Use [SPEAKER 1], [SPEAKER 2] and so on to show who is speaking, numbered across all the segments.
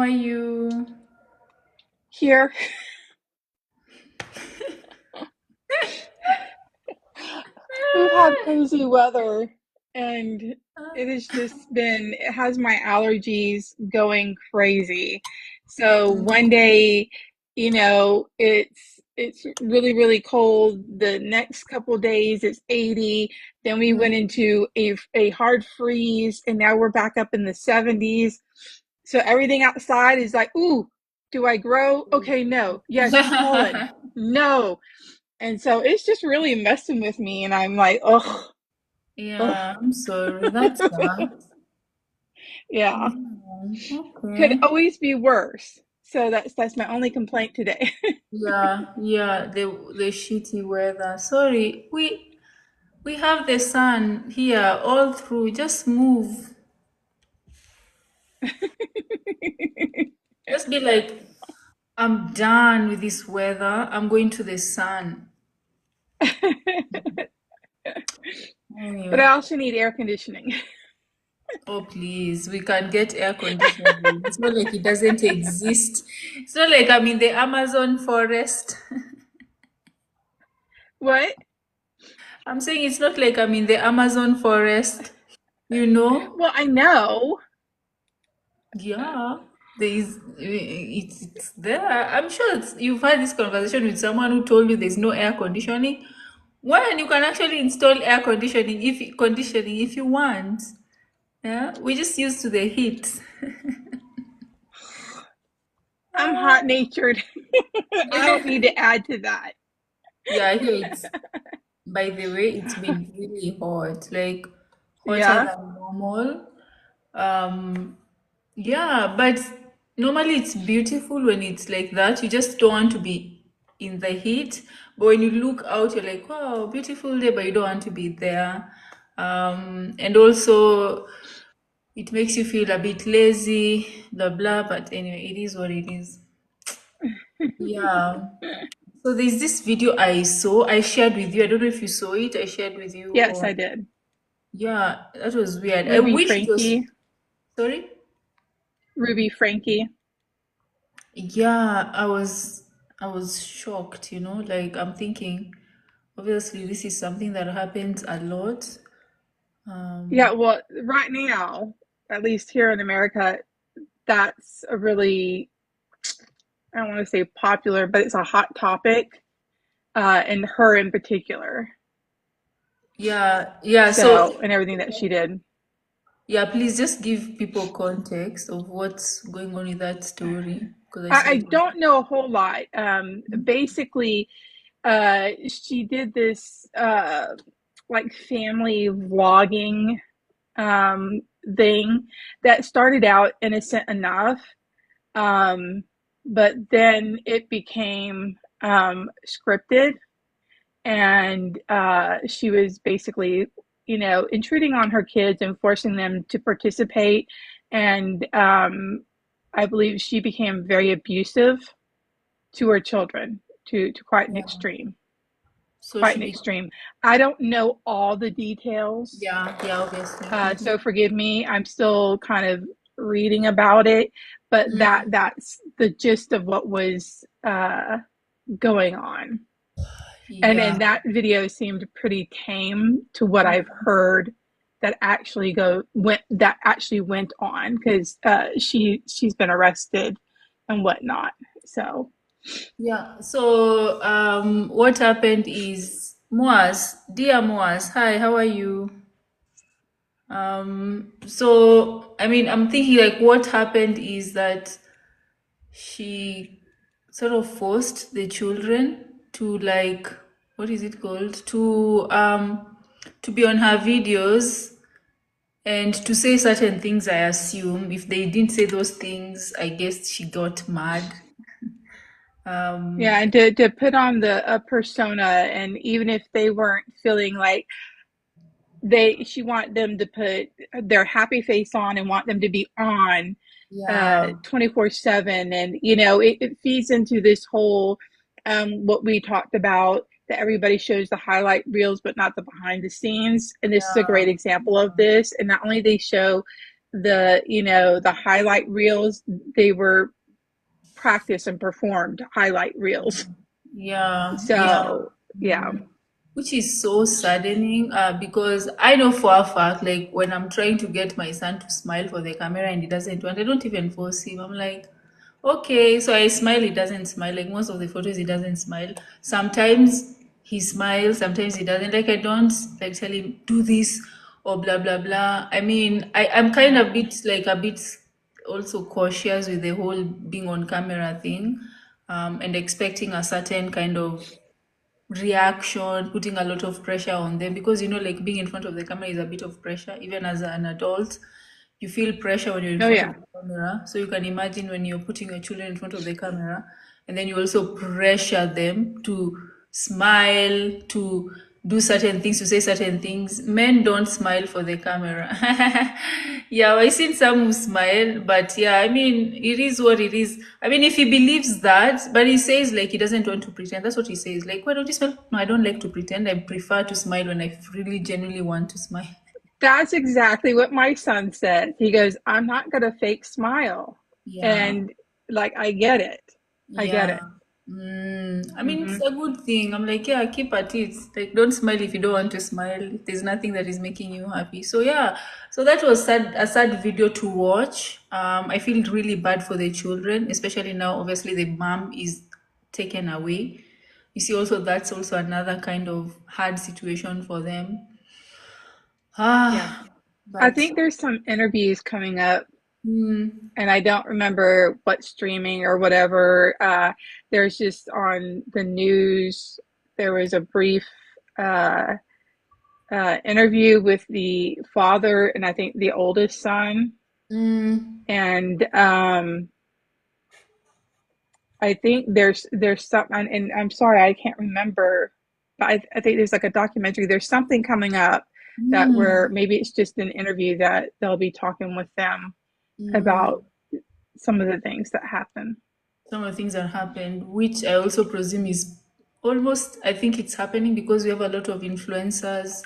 [SPEAKER 1] are you?
[SPEAKER 2] Here, we've had crazy weather and it has my allergies going crazy. So one day, it's really, really cold. The next couple days it's 80. Then we went into a hard freeze and now we're back up in the 70s. So everything outside is like, ooh, do I grow? Okay, no. Yes, pollen. No. And so it's just really messing with me, and I'm like, oh, oh.
[SPEAKER 1] Yeah, I'm sorry. That's sad.
[SPEAKER 2] Yeah,
[SPEAKER 1] Yeah,
[SPEAKER 2] could
[SPEAKER 1] okay.
[SPEAKER 2] always be worse. So that's my only complaint today.
[SPEAKER 1] Yeah, yeah, the shitty weather. Sorry, we have the sun here all through. Just move. Just be like, I'm done with this weather. I'm going to the sun.
[SPEAKER 2] But I
[SPEAKER 1] Anyway.
[SPEAKER 2] also need air conditioning.
[SPEAKER 1] Oh, please, we can get air conditioning. It's not like it doesn't exist. It's not like I'm in the Amazon forest.
[SPEAKER 2] What?
[SPEAKER 1] I'm saying it's not like I'm in the Amazon forest, you know?
[SPEAKER 2] Well, I know.
[SPEAKER 1] Yeah, there is, it's there. I'm sure you've had this conversation with someone who told you there's no air conditioning. When you can actually install air conditioning if you want. Yeah, we're just used to the heat.
[SPEAKER 2] I'm
[SPEAKER 1] Ah,
[SPEAKER 2] hot natured. I don't need to add to that.
[SPEAKER 1] yeah, here it's by the way, it's been really hot, like hotter
[SPEAKER 2] Yeah.
[SPEAKER 1] than normal. Um, yeah, but normally it's beautiful when it's like that. You just don't want to be in the heat. But when you look out, you're like, wow, beautiful day, but you don't want to be there. And also it makes you feel a bit lazy, blah blah. But anyway, it is what it is. Yeah. So there's this video I saw, I shared with you. I don't know if you saw it. I shared with you
[SPEAKER 2] Yes,
[SPEAKER 1] or
[SPEAKER 2] I did.
[SPEAKER 1] yeah, that was weird. I
[SPEAKER 2] Ruby
[SPEAKER 1] wish it was
[SPEAKER 2] Frankie.
[SPEAKER 1] sorry.
[SPEAKER 2] Ruby Frankie.
[SPEAKER 1] Yeah, I was shocked, like I'm thinking obviously this is something that happens a lot.
[SPEAKER 2] Yeah,
[SPEAKER 1] Um
[SPEAKER 2] well, right now, at least here in America, that's a really, I don't want to say popular, but it's a hot topic, and her in particular.
[SPEAKER 1] yeah, yeah, so
[SPEAKER 2] So, and everything that she did.
[SPEAKER 1] yeah, please just give people context of what's going on with that story because I saw
[SPEAKER 2] I
[SPEAKER 1] it.
[SPEAKER 2] don't know a whole lot. Basically, she did this like family vlogging thing that started out innocent enough, um, but then it became scripted, and she was basically, intruding on her kids and forcing them to participate. And I believe she became very abusive to her children, to quite an
[SPEAKER 1] Yeah.
[SPEAKER 2] extreme.
[SPEAKER 1] So
[SPEAKER 2] Quite
[SPEAKER 1] she
[SPEAKER 2] an
[SPEAKER 1] be
[SPEAKER 2] extreme. I don't know all the details,
[SPEAKER 1] yeah, yeah, obviously.
[SPEAKER 2] so forgive me. I'm still kind of reading about it, but that's the gist of what was going on. And
[SPEAKER 1] Yeah.
[SPEAKER 2] that video seemed pretty tame to what I've heard that actually went on, because she's been arrested and whatnot. So
[SPEAKER 1] Yeah. So what happened is Moaz, dear Moaz, hi, how are you? So I mean, I'm thinking like what happened is that she sort of forced the children to like what is it called? To be on her videos and to say certain things, I assume. If they didn't say those things, I guess she got mad.
[SPEAKER 2] yeah,
[SPEAKER 1] Um
[SPEAKER 2] and to put on the a persona, and even if they weren't feeling like she want them to put their happy face on and want them to be on
[SPEAKER 1] yeah.
[SPEAKER 2] 24/7. And it feeds into this whole what we talked about, that everybody shows the highlight reels but not the behind the scenes, and this is a great
[SPEAKER 1] Yeah.
[SPEAKER 2] example of this. And not only they show the highlight reels, they were practice and performed highlight reels.
[SPEAKER 1] Yeah, yeah.
[SPEAKER 2] So yeah.
[SPEAKER 1] Which is so saddening, because I know for a fact, like when I'm trying to get my son to smile for the camera and he doesn't want, I don't even force him. I'm like, okay, so I smile, he doesn't smile. Like most of the photos, he doesn't smile. Sometimes he smiles, sometimes he doesn't. Like I don't like tell him do this or blah blah blah. I mean, I'm kind of a bit also cautious with the whole being on camera thing, and expecting a certain kind of reaction, putting a lot of pressure on them, because like being in front of the camera is a bit of pressure. Even as an adult, you feel pressure when you're in
[SPEAKER 2] Oh
[SPEAKER 1] front of
[SPEAKER 2] yeah.
[SPEAKER 1] the camera. So you can imagine when you're putting your children in front of the camera, and then you also pressure them to smile, to do certain things, to say certain things. Men don't smile for the camera. Yeah, I've seen some who smile, but yeah, I mean, it is what it is. I mean, if he believes that, but he says like he doesn't want to pretend. That's what he says. Like, why don't you smile? No, I don't like to pretend. I prefer to smile when I really genuinely want to smile.
[SPEAKER 2] That's exactly what my son said. He goes, I'm not going to fake smile.
[SPEAKER 1] Yeah.
[SPEAKER 2] And like, I get it. I get
[SPEAKER 1] Yeah.
[SPEAKER 2] it.
[SPEAKER 1] I mean, it's
[SPEAKER 2] Hmm.
[SPEAKER 1] a good thing. I'm like, yeah, keep at it. Like, don't smile if you don't want to smile. If there's nothing that is making you happy. So yeah, so that was a sad video to watch. I feel really bad for the children, especially now. Obviously, the mom is taken away. You see, also that's also another kind of hard situation for them.
[SPEAKER 2] Yeah.
[SPEAKER 1] Ah,
[SPEAKER 2] I
[SPEAKER 1] but
[SPEAKER 2] think there's some interviews coming up,
[SPEAKER 1] mm,
[SPEAKER 2] and I don't remember what streaming or whatever. There's just on the news, there was a brief uh, interview with the father and I think the oldest son.
[SPEAKER 1] mm,
[SPEAKER 2] And I think there's some, and I'm sorry, I can't remember, but I think there's like a documentary. There's something coming up that where
[SPEAKER 1] mm,
[SPEAKER 2] maybe it's just an interview that they'll be talking with them
[SPEAKER 1] mm.
[SPEAKER 2] about some of the things that happen.
[SPEAKER 1] Some of the things that happened, which I also presume is almost, I think it's happening because we have a lot of influencers,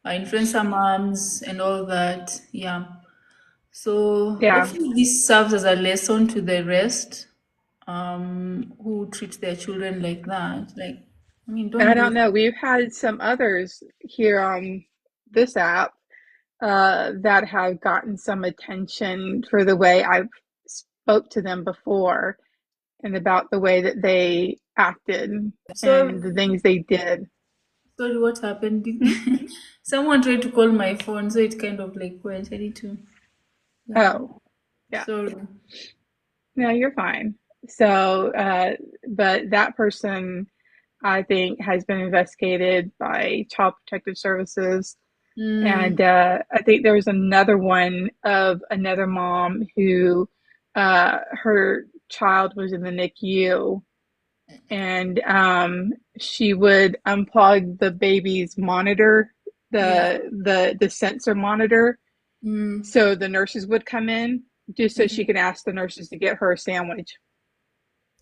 [SPEAKER 1] influencer moms, and all that. Yeah. So
[SPEAKER 2] Yeah,
[SPEAKER 1] hopefully this serves as a lesson to the rest, who treat their children like that. Like, I mean,
[SPEAKER 2] and I
[SPEAKER 1] don't do.
[SPEAKER 2] don't know. We've had some others here on this app that have gotten some attention for the way I've spoke to them before and about the way that they acted
[SPEAKER 1] So
[SPEAKER 2] and the things they did.
[SPEAKER 1] sorry, what happened?
[SPEAKER 2] Hmm?
[SPEAKER 1] Someone tried to call my phone, so it kind of like went. I need to. Yeah.
[SPEAKER 2] Oh, yeah.
[SPEAKER 1] Sorry.
[SPEAKER 2] No, you're fine. So, but that person, I think, has been investigated by Child Protective Services. And
[SPEAKER 1] Mm,
[SPEAKER 2] I think there was another one of another mom who her child was in the NICU, and she would unplug the baby's monitor,
[SPEAKER 1] yeah.
[SPEAKER 2] the sensor monitor,
[SPEAKER 1] Mm.
[SPEAKER 2] so the nurses would come in just so she
[SPEAKER 1] Mhm.
[SPEAKER 2] could ask the nurses to get her a sandwich.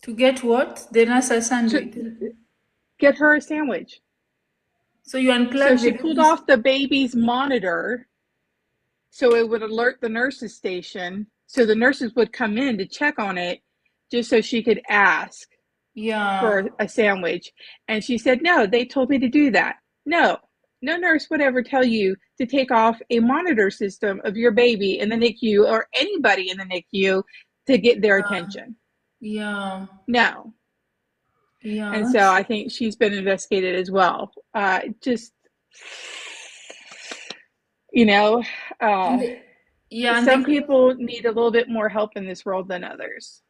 [SPEAKER 1] To get what? The nasa
[SPEAKER 2] To
[SPEAKER 1] sandwich.
[SPEAKER 2] get her a sandwich.
[SPEAKER 1] So you
[SPEAKER 2] So
[SPEAKER 1] unplug the
[SPEAKER 2] she pulled
[SPEAKER 1] baby's.
[SPEAKER 2] off the baby's monitor so it would alert the nurses station. So the nurses would come in to check on it just so she could ask
[SPEAKER 1] Yeah.
[SPEAKER 2] for a sandwich. And she said, no, they told me to do that. No, no nurse would ever tell you to take off a monitor system of your baby in the NICU or anybody in the NICU to get their attention.
[SPEAKER 1] Yeah.
[SPEAKER 2] No.
[SPEAKER 1] Yeah.
[SPEAKER 2] And so I think she's been investigated as well. Just, you know,
[SPEAKER 1] And
[SPEAKER 2] uh,
[SPEAKER 1] the, yeah, and
[SPEAKER 2] some people need a little bit more help in this world than others.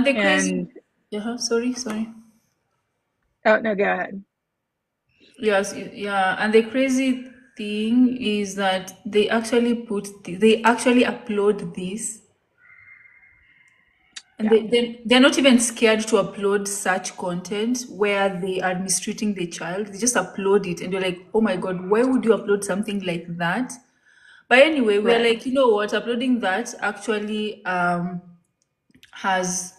[SPEAKER 1] the crazy.
[SPEAKER 2] And
[SPEAKER 1] Yeah. Sorry. Sorry.
[SPEAKER 2] oh no, go ahead.
[SPEAKER 1] Yes. Yeah. And the crazy thing is that they actually upload this, and
[SPEAKER 2] Yeah,
[SPEAKER 1] they're not even scared to upload such content where they are mistreating the child. They just upload it, and you're like, oh my god, why would you upload something like that? But anyway, we are
[SPEAKER 2] right.
[SPEAKER 1] like, you know what? Uploading that actually has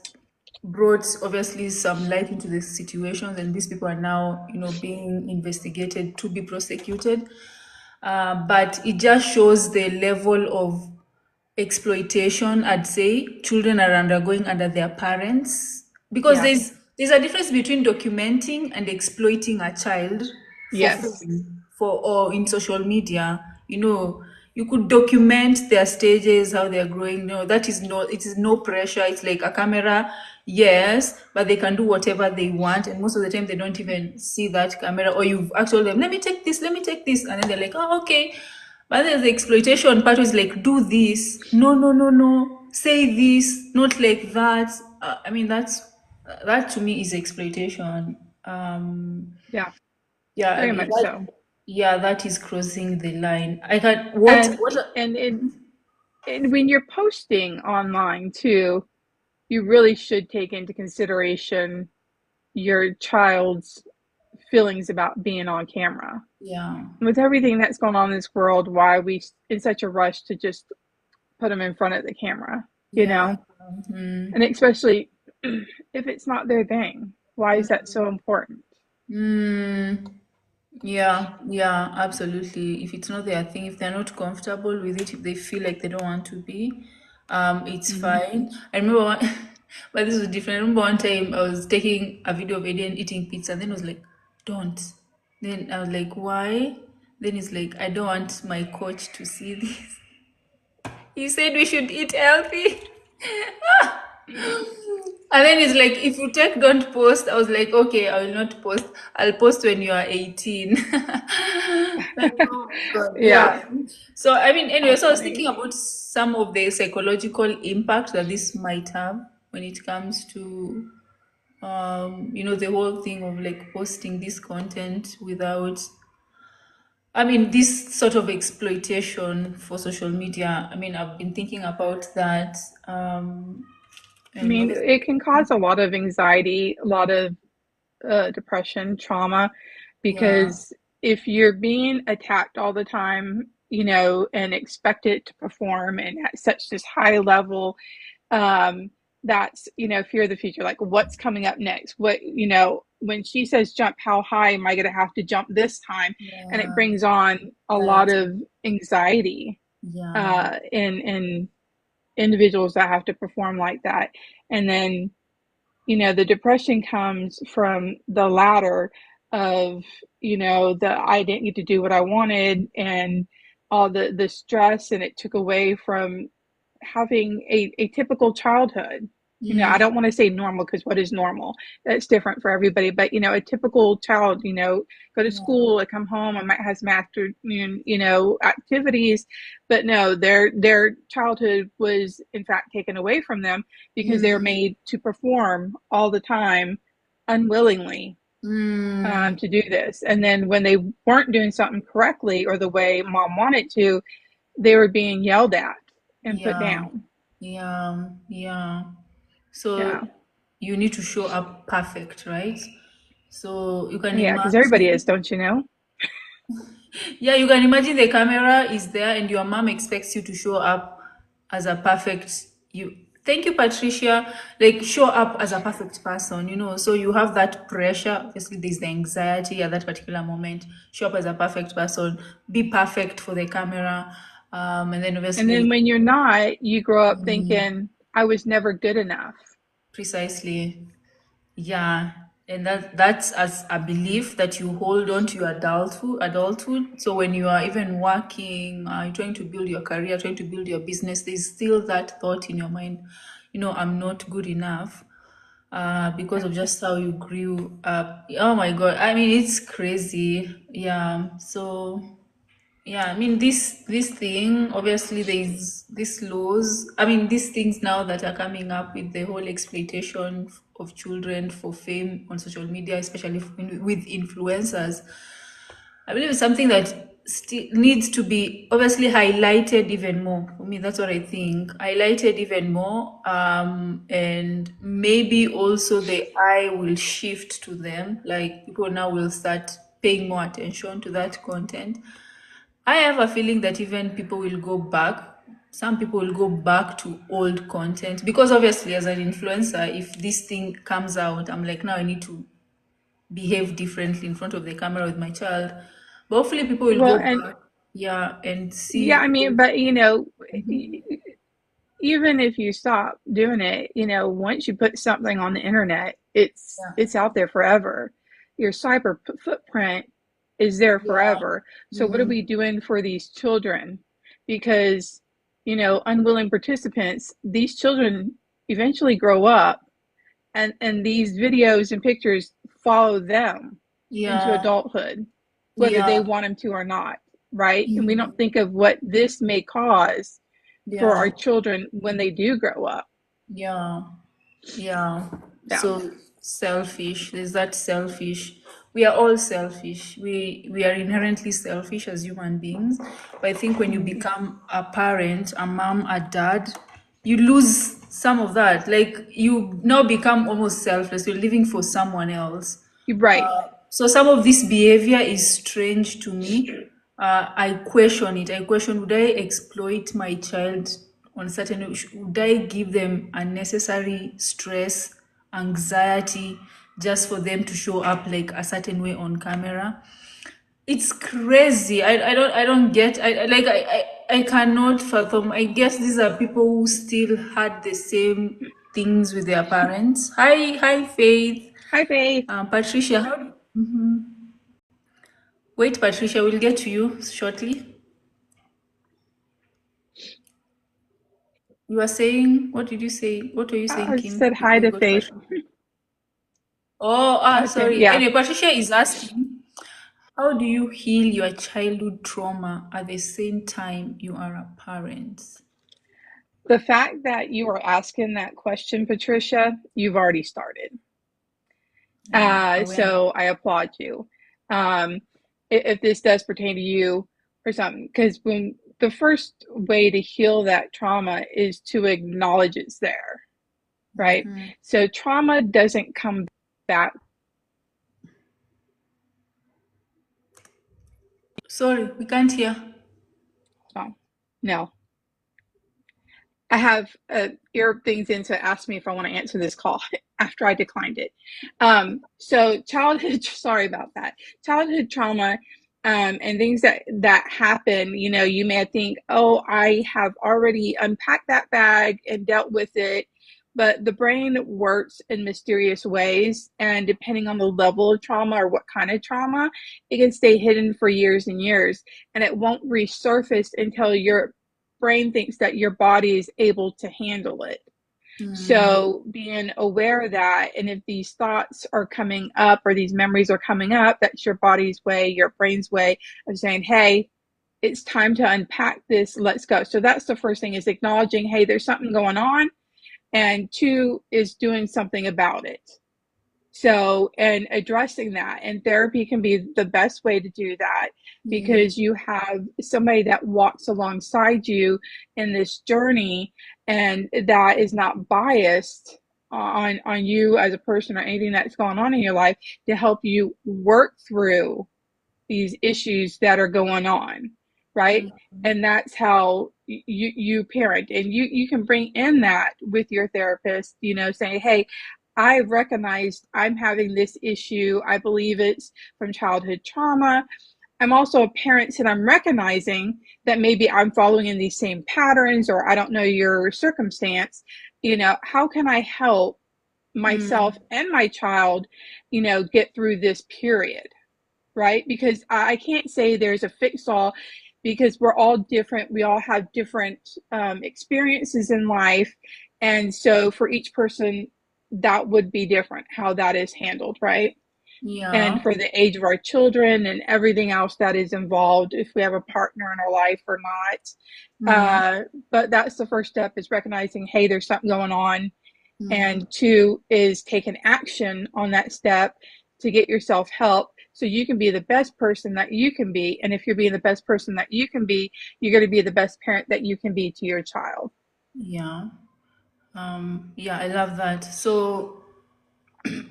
[SPEAKER 1] brought obviously some light into the situations, and these people are now, being investigated to be prosecuted. But it just shows the level of exploitation, I'd say children are undergoing under their parents, because
[SPEAKER 2] Yeah.
[SPEAKER 1] there's a difference between documenting and exploiting a child for
[SPEAKER 2] Yes.
[SPEAKER 1] fame, for or in social media. You could document their stages, how they're growing. No, that is no, it is no pressure. It's like a camera, yes, but they can do whatever they want, and most of the time they don't even see that camera, or you've actually told them, let me take this, and then they're like, oh, okay. But there's the exploitation part is like, do this. No, no, no, no. Say this, not like that. I mean, that to me is exploitation.
[SPEAKER 2] Yeah.
[SPEAKER 1] Yeah, I
[SPEAKER 2] Very
[SPEAKER 1] mean,
[SPEAKER 2] much so.
[SPEAKER 1] yeah, that is crossing the line. I can
[SPEAKER 2] And
[SPEAKER 1] what?
[SPEAKER 2] and and when you're posting online too, you really should take into consideration your child's feelings about being on camera.
[SPEAKER 1] Yeah,
[SPEAKER 2] With everything that's going on in this world, why are we in such a rush to just put them in front of the camera, you
[SPEAKER 1] yeah.
[SPEAKER 2] know? And
[SPEAKER 1] Mm,
[SPEAKER 2] especially if it's not their thing, why is that so important?
[SPEAKER 1] mm. Yeah, yeah, absolutely. If it's not their thing, if they're not comfortable with it, if they feel like they don't want to be, it's
[SPEAKER 2] Mm-hmm.
[SPEAKER 1] fine. I remember one, but this was different. I remember one time I was taking a video of Aiden eating pizza, and then I was like, don't. Then I was like, why? Then he's like, I don't want my coach to see this. He said we should eat healthy. And then it's like, if you take, don't post. I was like, okay, I will not post. I'll post when you are 18. Like, oh my God.
[SPEAKER 2] Yeah,
[SPEAKER 1] Yeah. So, I mean, anyway,
[SPEAKER 2] how
[SPEAKER 1] so I was thinking
[SPEAKER 2] funny.
[SPEAKER 1] about some of the psychological impact that this might have when it comes to, the whole thing of like posting this content without, I mean, this sort of exploitation for social media. I mean, I've been thinking about that.
[SPEAKER 2] I
[SPEAKER 1] And
[SPEAKER 2] mean,
[SPEAKER 1] obviously,
[SPEAKER 2] it can cause a lot of anxiety, a lot of depression, trauma,
[SPEAKER 1] yeah.
[SPEAKER 2] because if you're being attacked all the time, and expected to perform and at such this high level, um, that's, fear of the future. Like, what's coming up next? When she says jump, how high am I going to have to jump this time? And it
[SPEAKER 1] Yeah,
[SPEAKER 2] brings on a lot
[SPEAKER 1] anxiety.
[SPEAKER 2] of anxiety
[SPEAKER 1] Yeah.
[SPEAKER 2] in individuals that have to perform like that. And then the depression comes from the latter of, the I didn't get to do what I wanted, and all the stress, and it took away from having a typical childhood. I
[SPEAKER 1] Mm,
[SPEAKER 2] don't want to say normal, because what is normal? That's different for everybody. But a typical child, go to
[SPEAKER 1] yeah.
[SPEAKER 2] school, I come home, I might have some afternoon, activities, but no, their childhood was in fact taken away from them because they were
[SPEAKER 1] Mm,
[SPEAKER 2] made to perform all the time, unwillingly,
[SPEAKER 1] mm,
[SPEAKER 2] to do this. And then when they weren't doing something correctly or the way mom wanted to, they were being yelled at and put
[SPEAKER 1] yeah.
[SPEAKER 2] down.
[SPEAKER 1] Yeah. Yeah. So
[SPEAKER 2] Yeah.
[SPEAKER 1] you need to show up perfect, right? So you can
[SPEAKER 2] Yeah, because everybody is,
[SPEAKER 1] imagine.
[SPEAKER 2] don't you know?
[SPEAKER 1] Yeah, you can imagine the camera is there and your mom expects you to show up as a perfect you. Thank you, Patricia. Like, show up as a perfect person, So you have that pressure. Obviously, there's the anxiety at that particular moment. Show up as a perfect person. Be perfect for the camera. And then
[SPEAKER 2] And then
[SPEAKER 1] obviously,
[SPEAKER 2] when you're not, you grow up thinking, I was never good enough.
[SPEAKER 1] precisely. Yeah, and that's as a belief that you hold on to your adulthood. So when you are even working, trying to build your career, trying to build your business, there's still that thought in your mind, I'm not good enough, because
[SPEAKER 2] Yeah.
[SPEAKER 1] of just how you grew up. Oh my God, I mean, it's crazy. Yeah. So yeah, I mean, this thing, obviously there's these laws. I mean, these things now that are coming up with the whole exploitation of children for fame on social media, especially with influencers. I believe it's something that still needs to be obviously highlighted even more. For me, that's what I think. Highlighted even more, and maybe also the eye will shift to them. Like, people now will start paying more attention to that content. I have a feeling that even people will go back. Some people will go back to old content, because obviously, as an influencer, if this thing comes out, I'm like, now I need to behave differently in front of the camera with my child. But hopefully, people will
[SPEAKER 2] Well,
[SPEAKER 1] go
[SPEAKER 2] and
[SPEAKER 1] back, yeah, and
[SPEAKER 2] yeah,
[SPEAKER 1] see.
[SPEAKER 2] I mean, but even if you stop doing it, once you put something on the internet, it's out there forever. Your cyber footprint is there
[SPEAKER 1] Yeah.
[SPEAKER 2] forever. So what are
[SPEAKER 1] Mm-hmm.
[SPEAKER 2] we doing for these children? Because, unwilling participants, these children eventually grow up, and these videos and pictures follow them into
[SPEAKER 1] Yeah.
[SPEAKER 2] adulthood, whether they
[SPEAKER 1] Yeah.
[SPEAKER 2] want them to or not, right? And we don't
[SPEAKER 1] Mhm.
[SPEAKER 2] think of what this may cause for
[SPEAKER 1] Yeah.
[SPEAKER 2] our children when they do grow up.
[SPEAKER 1] Yeah. Yeah.
[SPEAKER 2] Yeah.
[SPEAKER 1] So selfish. There's that selfish. We are all selfish. We are inherently selfish as human beings. But I think when you
[SPEAKER 2] Mm.
[SPEAKER 1] become a parent, a mom, a dad, you lose some of that. Like you now become almost selfless. You're living for someone else.
[SPEAKER 2] You're right.
[SPEAKER 1] So some of this behavior is strange to me. I question it. I question, would I exploit my child on certain, would I give them unnecessary stress, anxiety, just for them to show up like a certain way on camera? It's crazy. I don't get, I cannot fathom. I guess these are people who still had the same things with their parents. Hi Faith.
[SPEAKER 2] Hi, Faith.
[SPEAKER 1] Patricia, wait, Patricia, we'll get to you shortly. You are saying, what did you say? What were you saying,
[SPEAKER 2] I
[SPEAKER 1] Kim,
[SPEAKER 2] said
[SPEAKER 1] before
[SPEAKER 2] hi
[SPEAKER 1] we
[SPEAKER 2] to
[SPEAKER 1] go to
[SPEAKER 2] Faith.
[SPEAKER 1] Patricia? Oh,
[SPEAKER 2] Okay.
[SPEAKER 1] sorry.
[SPEAKER 2] Yeah.
[SPEAKER 1] Anyway, Patricia is asking, how do you heal your childhood trauma at the same time you are a parent?
[SPEAKER 2] The fact that you are asking that question, Patricia, you've already started.
[SPEAKER 1] Yeah,
[SPEAKER 2] So
[SPEAKER 1] awareness.
[SPEAKER 2] I applaud you. Um, if this does pertain to you or something, because when the first way to heal that trauma is to acknowledge it's there, right? So trauma doesn't come back.
[SPEAKER 1] Sorry, we can't hear.
[SPEAKER 2] So, no, I have ear things in to ask me if I want to answer this call after I declined it. So childhood, sorry about that. Childhood trauma, and things that happen, you may think, oh, I have already unpacked that bag and dealt with it. But the brain works in mysterious ways, and depending on the level of trauma or what kind of trauma, it can stay hidden for years and years, and it won't resurface until your brain thinks that your body is able to handle it. So being aware of that, and if these thoughts are coming up or these memories are coming up, that's your body's way, your brain's way of saying, hey, it's time to unpack this. Let's go. So that's the first thing, is acknowledging, hey, there's something going on. And two is doing something about it. So, and addressing that, and therapy can be the best way to do that, because you have somebody that walks alongside you in this journey, and that is not biased on you as a person or anything that's going on in your life, to help you work through these issues that are going on, right? And that's how you parent, and you can bring in that with your therapist, saying, hey, I recognized I'm having this issue. I believe it's from childhood trauma. I'm also a parent, and I'm recognizing that maybe I'm following in these same patterns, or I don't know your circumstance. How can I help myself and my child, get through this period? Right? Because I can't say there's a fix all, because we're all different. We all have different experiences in life. And so for each person, that would be different how that is handled, right? And
[SPEAKER 1] Yeah.
[SPEAKER 2] for the age of our children and everything else that is involved, if we have a partner in our life or not. But that's the first step, is recognizing, hey, there's something going on. And two is taking action on that step to get yourself help, so you can be the best person that you can be. And if you're being the best person that you can be, you're going to be the best parent that you can be to your child.
[SPEAKER 1] Yeah. Yeah, I love that. So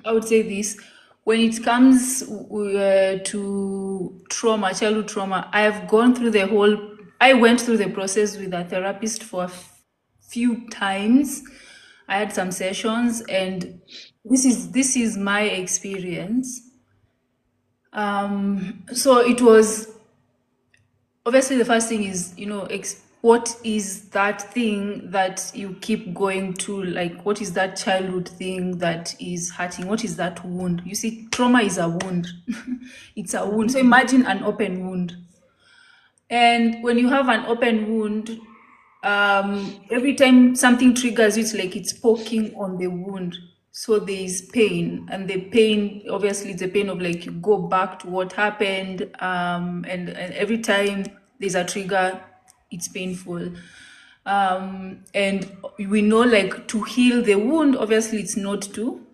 [SPEAKER 1] I would say this, when it comes to trauma, childhood trauma, I went through the process with a therapist for few times. I had some sessions, and this is my experience. So it was, obviously, the first thing is, what is that thing that you keep going to? Like, what is that childhood thing that is hurting? What is that wound? You see, trauma is a wound. It's a wound.
[SPEAKER 2] Mhm.
[SPEAKER 1] So imagine an open wound. And when you have an open wound, every time something triggers you, it's like it's poking on the wound. So there is pain, and the pain, obviously, the pain of like you go back to what happened, and every time there's a trigger, it's painful. And we know, like, to heal the wound, obviously, it's not to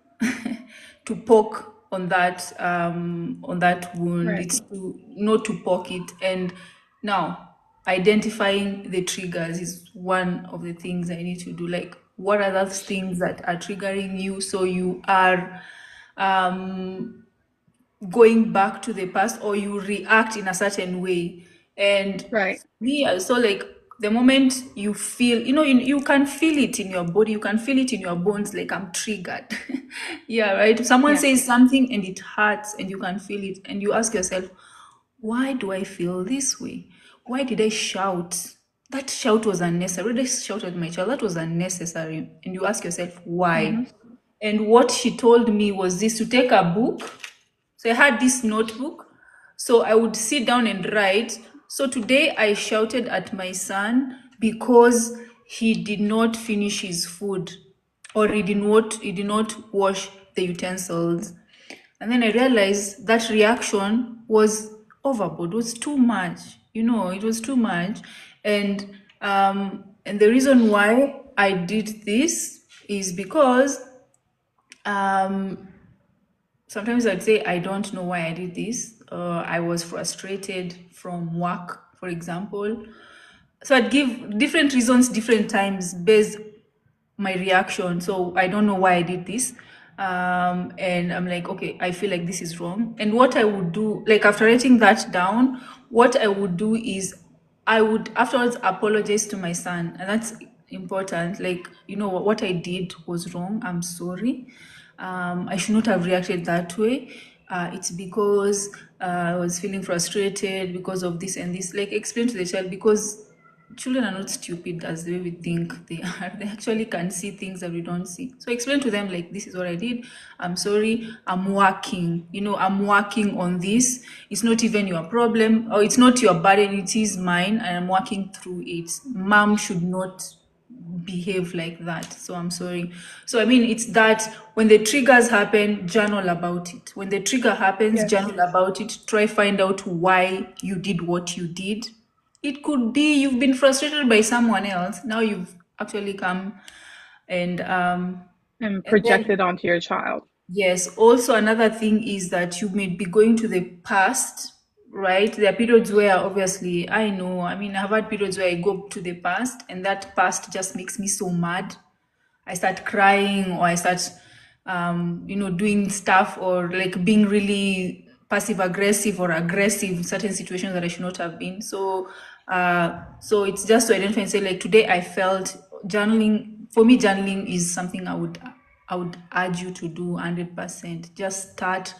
[SPEAKER 1] to poke on that wound.
[SPEAKER 2] Right.
[SPEAKER 1] It's to not to poke it. And now identifying the triggers is one of the things I need to do. Like, what are those things that are triggering you, so you are um going back to the past, or you react in a certain way. And
[SPEAKER 2] Right.
[SPEAKER 1] me, I saw, like, the moment you feel, you can feel it in your body, you can feel it in your bones, like, I'm triggered. Yeah, right. Someone
[SPEAKER 2] Yeah.
[SPEAKER 1] says something and it hurts, and you can feel it, and you ask yourself, why do I feel this way? Why did I shout? That shout was unnecessary. Why did I shout at my child? That was unnecessary. And you ask yourself,
[SPEAKER 2] Hmm.
[SPEAKER 1] why? And what she told me was this: to take a book. So I had this notebook. So I would sit down and write. So today I shouted at my son because he did not finish his food, or he did not wash the utensils. And then I realized that reaction was overboard, was too much. It was too much. And the reason why I did this is because um sometimes I'd say I don't know why I did this. I was frustrated from work, for example. So I'd give different reasons, different times, based my reaction. So I don't know why I did this. And I'm like, okay, I feel like this is wrong. And what I would do, like, after writing that down, what I would do is I would afterwards apologize to my son. And that's important. Like, what I did was wrong. I'm sorry. I should not have reacted that way. It's because I was feeling frustrated because of this and this. Like, explain to the child, because children are not stupid as the way we think they are. They actually can see things that we don't see. So explain to them, like, this is what I did. I'm sorry. I'm working. I'm working on this. It's not even your problem, or it's not your burden. It is mine, and I'm working through it. Mom should not behave like that. So I'm sorry. So I mean, it's that when the triggers happen, journal about it. When the trigger happens,
[SPEAKER 2] Yes.
[SPEAKER 1] journal about it. Try find out why you did what you did. It could be you've been frustrated by someone else. Now you've actually come and
[SPEAKER 2] And
[SPEAKER 1] then,
[SPEAKER 2] project it onto your child.
[SPEAKER 1] yes, also another thing is that you may be going to the past, right? There are periods where, obviously, I know, I mean, I've had periods where I go to the past, and that past just makes me so mad. I start crying, or I start, doing stuff, or like being really passive aggressive or aggressive in certain situations that I should not have been. So it's just to identify and say, like, today I felt journaling. For me, journaling is something I would urge you to do 100%. Just start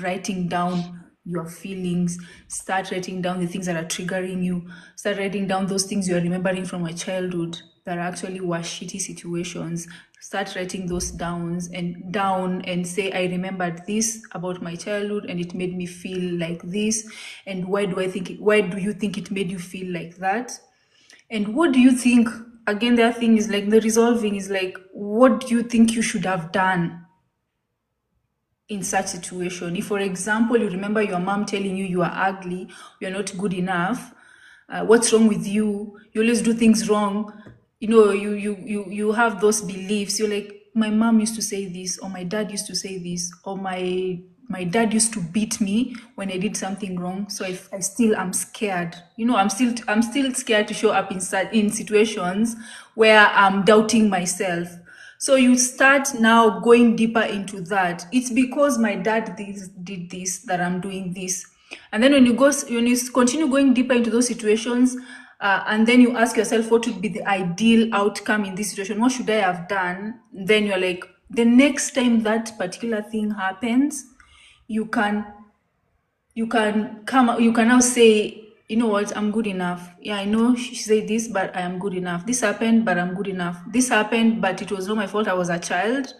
[SPEAKER 1] writing down your feelings, start writing down the things that are triggering you, start writing down those things you're remembering from your childhood that actually were shitty situations. Start writing those down and say, I remembered this about my childhood, and it made me feel like this. And why do you think it made you feel like that? And what do you think? Again, the other thing is, like, the resolving is, like, what do you think you should have done in such situation? If, for example, you remember your mom telling you you are ugly, you're not good enough, what's wrong with you? You always do things wrong. You have those beliefs. You're like, my mom used to say this, or my dad used to say this, or my dad used to beat me when I did something wrong. So I still am scared. I'm still scared to show up in situations where I'm doubting myself. So you start now going deeper into that. It's because my dad did this that I'm doing this. And then when you continue going deeper into those situations, and then you ask yourself, what would be the ideal outcome in this situation? What should I have done? Then you're like, the next time that particular thing happens, you can you can now say, you know what, I'm good enough. Yeah, I know she said this, but I am good enough. This happened, but I'm good enough. This happened, but it was not my fault. I was a child.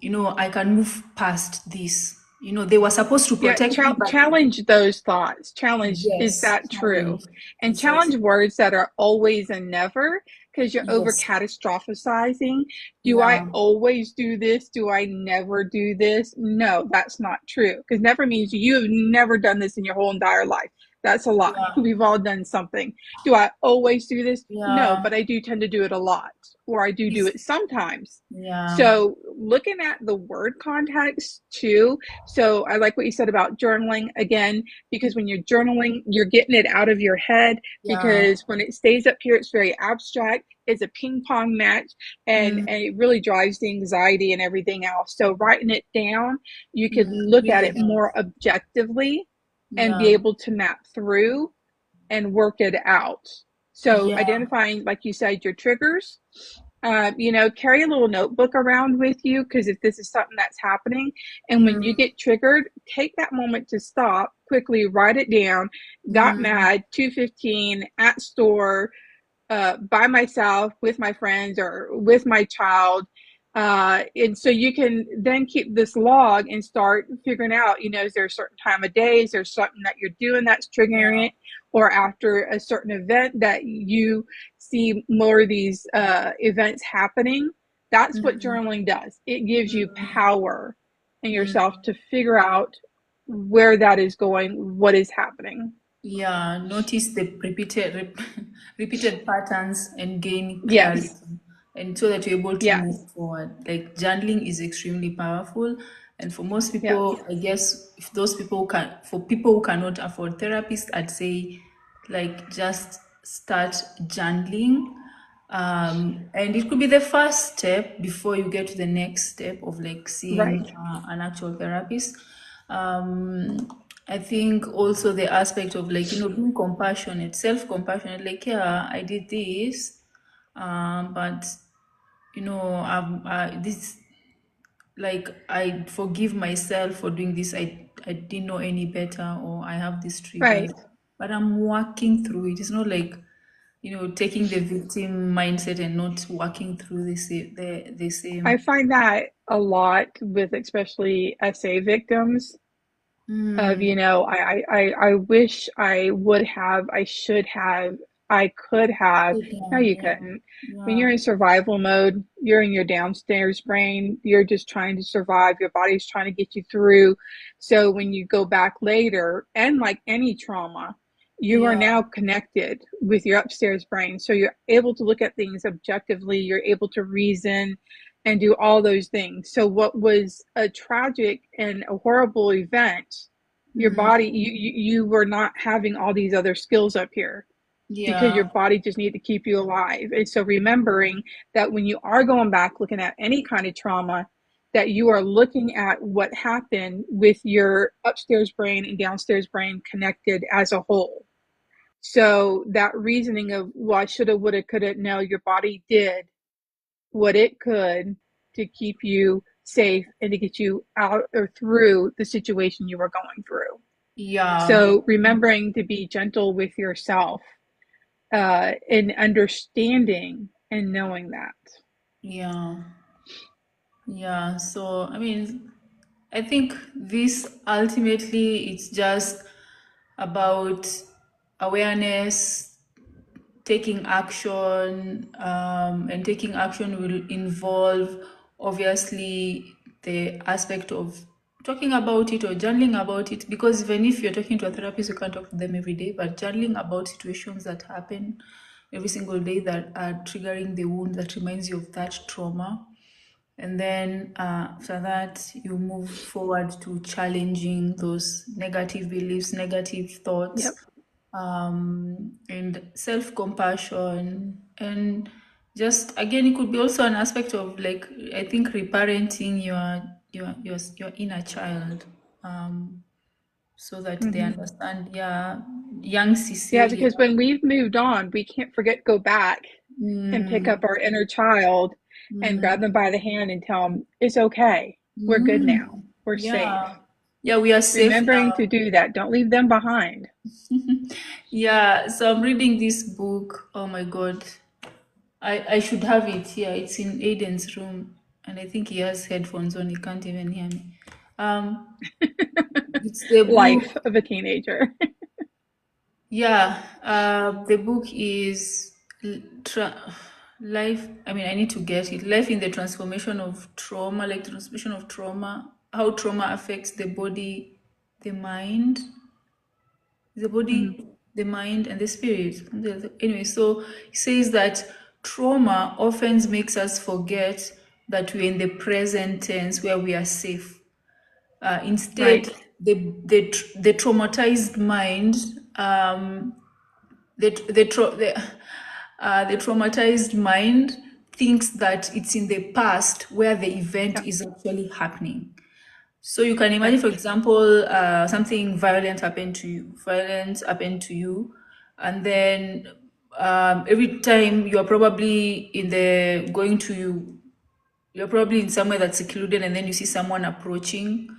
[SPEAKER 1] You know, I can move past this. You know, they were supposed to
[SPEAKER 2] Yeah,
[SPEAKER 1] protect me, but
[SPEAKER 2] challenge those thoughts. Challenge, is
[SPEAKER 1] yes,
[SPEAKER 2] that true?
[SPEAKER 1] challenge.
[SPEAKER 2] And challenge
[SPEAKER 1] Exactly.
[SPEAKER 2] words that are always and never, because you're over
[SPEAKER 1] Yes.
[SPEAKER 2] catastrophizing. Do I
[SPEAKER 1] Yeah.
[SPEAKER 2] always do this? Do I never do this? No, that's not true. Because never means you have never done this in your whole entire life. That's a lie.
[SPEAKER 1] Yeah.
[SPEAKER 2] We've all done something. Do I always do this? No,
[SPEAKER 1] Yeah.
[SPEAKER 2] but I do tend to do it a lot, or I do
[SPEAKER 1] It's
[SPEAKER 2] it sometimes.
[SPEAKER 1] yeah.
[SPEAKER 2] So looking at the word context too, so I like what you said about journaling again, because when you're journaling, you're getting it out of your head,
[SPEAKER 1] Yeah.
[SPEAKER 2] because when it stays up here, it's very abstract. It's a ping pong match,
[SPEAKER 1] Mm,
[SPEAKER 2] and it really drives the anxiety and everything else. So writing it down, you can look at
[SPEAKER 1] really
[SPEAKER 2] it more
[SPEAKER 1] helps.
[SPEAKER 2] objectively and be
[SPEAKER 1] Yeah.
[SPEAKER 2] able to map through and work it out. So
[SPEAKER 1] Yeah.
[SPEAKER 2] identifying, like you said, your triggers. Carry a little notebook around with you, because if this is something that's happening, and when you
[SPEAKER 1] Mm,
[SPEAKER 2] get triggered, take that moment to stop, quickly write it down. Got
[SPEAKER 1] mm,
[SPEAKER 2] mad, 2:15 at store, by myself, with my friends, or with my child. And so you can then keep this log and start figuring out, is there a certain time of day? Is there something that you're doing that's triggering
[SPEAKER 1] yeah.
[SPEAKER 2] it? Or after a certain event that you see more of these events happening? That's what
[SPEAKER 1] Mm,
[SPEAKER 2] journaling does. It gives you
[SPEAKER 1] mm,
[SPEAKER 2] power in yourself
[SPEAKER 1] mm.
[SPEAKER 2] to figure out where that is going, what is happening.
[SPEAKER 1] Yeah, notice the repeated patterns and gain clarity,
[SPEAKER 2] Yes.
[SPEAKER 1] and so that you're able to
[SPEAKER 2] Yes.
[SPEAKER 1] move forward. Like journaling is extremely powerful, and for most
[SPEAKER 2] Yes.
[SPEAKER 1] people, I guess if those people can, for people who cannot afford therapists, I'd say like just start journaling, and it could be the first step before you get to the next step of like seeing
[SPEAKER 2] Right.
[SPEAKER 1] an actual therapist. I think also the aspect of like, you know, being compassionate, self-compassionate, like, yeah, I did this, but you know, this, like, I forgive myself for doing this. I didn't know any better, or I have these triggers,
[SPEAKER 2] Right.
[SPEAKER 1] but I'm working through it. It's not like, you know, taking the victim mindset and not working through the
[SPEAKER 2] I
[SPEAKER 1] same.
[SPEAKER 2] find that a lot with especially SA victims of,
[SPEAKER 1] Mm,
[SPEAKER 2] I wish I would have, I should have, I could have. No, you
[SPEAKER 1] yeah,
[SPEAKER 2] couldn't. When
[SPEAKER 1] yeah,
[SPEAKER 2] you're in survival mode, you're in your downstairs brain, you're just trying to survive, your body's trying to get you through. So when you go back later, and like any trauma, you are
[SPEAKER 1] yeah,
[SPEAKER 2] now connected with your upstairs brain. So you're able to look at things objectively, you're able to reason and do all those things. So what was a tragic and a horrible event, your body, you were not having all these other skills up here, because your
[SPEAKER 1] yeah.
[SPEAKER 2] body just needed to keep you alive. And so remembering that when you are going back looking at any kind of trauma, that you are looking at what happened with your upstairs brain and downstairs brain connected as a whole. So that reasoning of, well, I shoulda, woulda, coulda, no, your body did what it could to keep you safe and to get you out or through the situation you were going through.
[SPEAKER 1] Yeah,
[SPEAKER 2] So remembering to be gentle with yourself, and understanding and knowing that.
[SPEAKER 1] yeah, yeah. So, I mean, I think this ultimately it's just about awareness, taking action, and taking action will involve obviously the aspect of talking about it or journaling about it, because even if you're talking to a therapist, you can't talk to them every day, but journaling about situations that happen every single day that are triggering the wound that reminds you of that trauma, and then after that you move forward to challenging those negative beliefs, negative thoughts,
[SPEAKER 2] Yep.
[SPEAKER 1] and self-compassion, and just again it could be also an aspect of like, I think reparenting your inner child, so that they
[SPEAKER 2] Mm-hmm.
[SPEAKER 1] understand, yeah, young
[SPEAKER 2] Yeah,
[SPEAKER 1] Cecilia.
[SPEAKER 2] because when we've moved on, we can't forget go back and pick
[SPEAKER 1] Mm,
[SPEAKER 2] up our inner child and
[SPEAKER 1] mm,
[SPEAKER 2] grab them by the hand and tell them it's okay. We're good
[SPEAKER 1] mm,
[SPEAKER 2] now. We're safe.
[SPEAKER 1] yeah, Yeah, we are safe
[SPEAKER 2] Remembering to
[SPEAKER 1] now.
[SPEAKER 2] do that. Don't leave them behind.
[SPEAKER 1] Yeah, so I'm reading this book. Oh my God. I should have it here. It's in Aiden's room. And I think he has headphones on. He can't even hear me. Um, it's the
[SPEAKER 2] Life
[SPEAKER 1] book.
[SPEAKER 2] of a teenager.
[SPEAKER 1] Yeah, the book is Life. I mean, I need to get it. Life in the Transformation of Trauma, like transformation of trauma, how trauma affects the body, the mind, the
[SPEAKER 2] Mhm.
[SPEAKER 1] body, the mind, and the spirit. Anyway, so he says that trauma often makes us forget that we're in the present tense where we are safe. Instead,
[SPEAKER 2] Right.
[SPEAKER 1] the traumatized mind, the traumatized mind thinks that it's in the past where the event
[SPEAKER 2] Yeah.
[SPEAKER 1] is actually happening. So you can imagine,
[SPEAKER 2] Right.
[SPEAKER 1] for example, something violent happened to you, and then every time you're probably in the going to you, you're probably in somewhere that's secluded, and then you see someone approaching,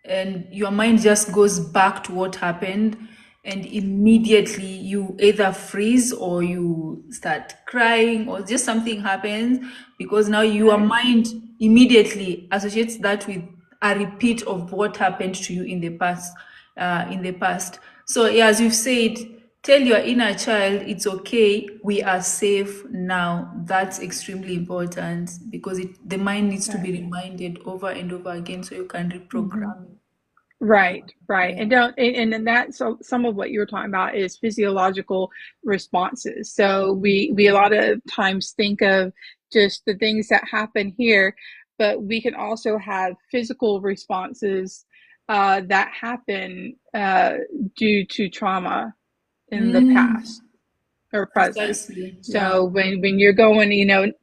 [SPEAKER 1] and your mind just goes back to what happened, and immediately you either freeze or you start crying or just something happens, because now your
[SPEAKER 2] Right.
[SPEAKER 1] mind immediately associates that with a repeat of what happened to you in the past. So yeah, as you've said, tell your inner child it's okay, we are safe now. That's extremely important, because the mind needs to
[SPEAKER 2] Right.
[SPEAKER 1] be reminded over and over again so you can
[SPEAKER 2] Hmm.
[SPEAKER 1] reprogram it.
[SPEAKER 2] Right, right.
[SPEAKER 1] Yeah.
[SPEAKER 2] And don't and then that so some of what you were talking about is physiological responses. So we a lot of times think of just the things that happen here, but we can also have physical responses that happen due to trauma in the
[SPEAKER 1] Mm,
[SPEAKER 2] past or present.
[SPEAKER 1] precisely. Yeah.
[SPEAKER 2] So when you're going,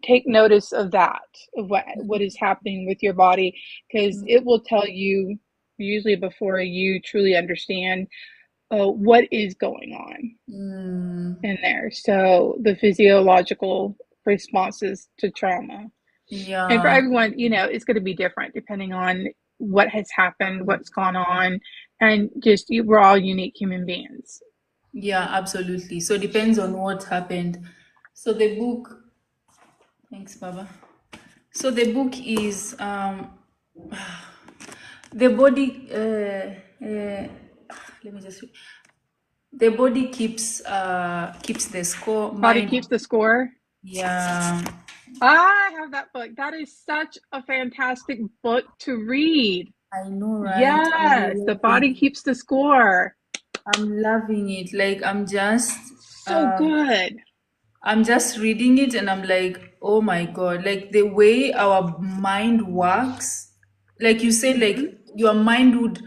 [SPEAKER 2] take notice of that, of what is happening with your body, because it will tell you usually before you truly understand what is going on
[SPEAKER 1] Mm,
[SPEAKER 2] in there. So the physiological responses to trauma. And for
[SPEAKER 1] yeah.
[SPEAKER 2] everyone, it's going to be different depending on what has happened, what's gone on, and just we're all unique human beings.
[SPEAKER 1] Yeah, absolutely. So depends on what happened. So the book, thanks, Baba. So the book is the body. Let me just. The body keeps the score.
[SPEAKER 2] Body
[SPEAKER 1] Mind.
[SPEAKER 2] keeps the score.
[SPEAKER 1] Yeah,
[SPEAKER 2] I have that book. That is such a fantastic book to read.
[SPEAKER 1] I know, right? I
[SPEAKER 2] Yes, The
[SPEAKER 1] love
[SPEAKER 2] Body
[SPEAKER 1] it.
[SPEAKER 2] Keeps the Score.
[SPEAKER 1] I'm loving it. Like
[SPEAKER 2] So good.
[SPEAKER 1] I'm just reading it and I'm like, oh my God, like the way our mind works, like you said,
[SPEAKER 2] Hmm.
[SPEAKER 1] like your mind would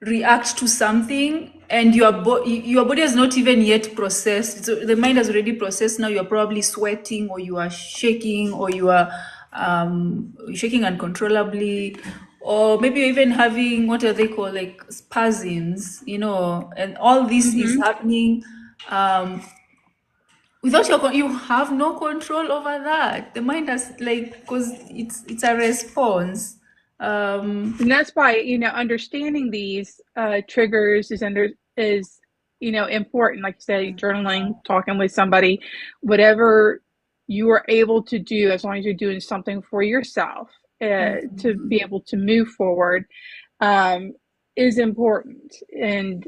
[SPEAKER 1] react to something and your body has not even yet processed. So the mind has already processed. Now you're probably sweating or you are shaking or you are shaking uncontrollably, or maybe you're even having, what are they called, like spasms, and all this is
[SPEAKER 2] Hmm.
[SPEAKER 1] happening um, without you have no control over that. The mind has, like, because it's a response. um
[SPEAKER 2] And that's why, understanding these triggers is important. Like you say, journaling, talking with somebody, whatever you are able to do, as long as you're doing something for yourself to be able to move forward, um, is important. And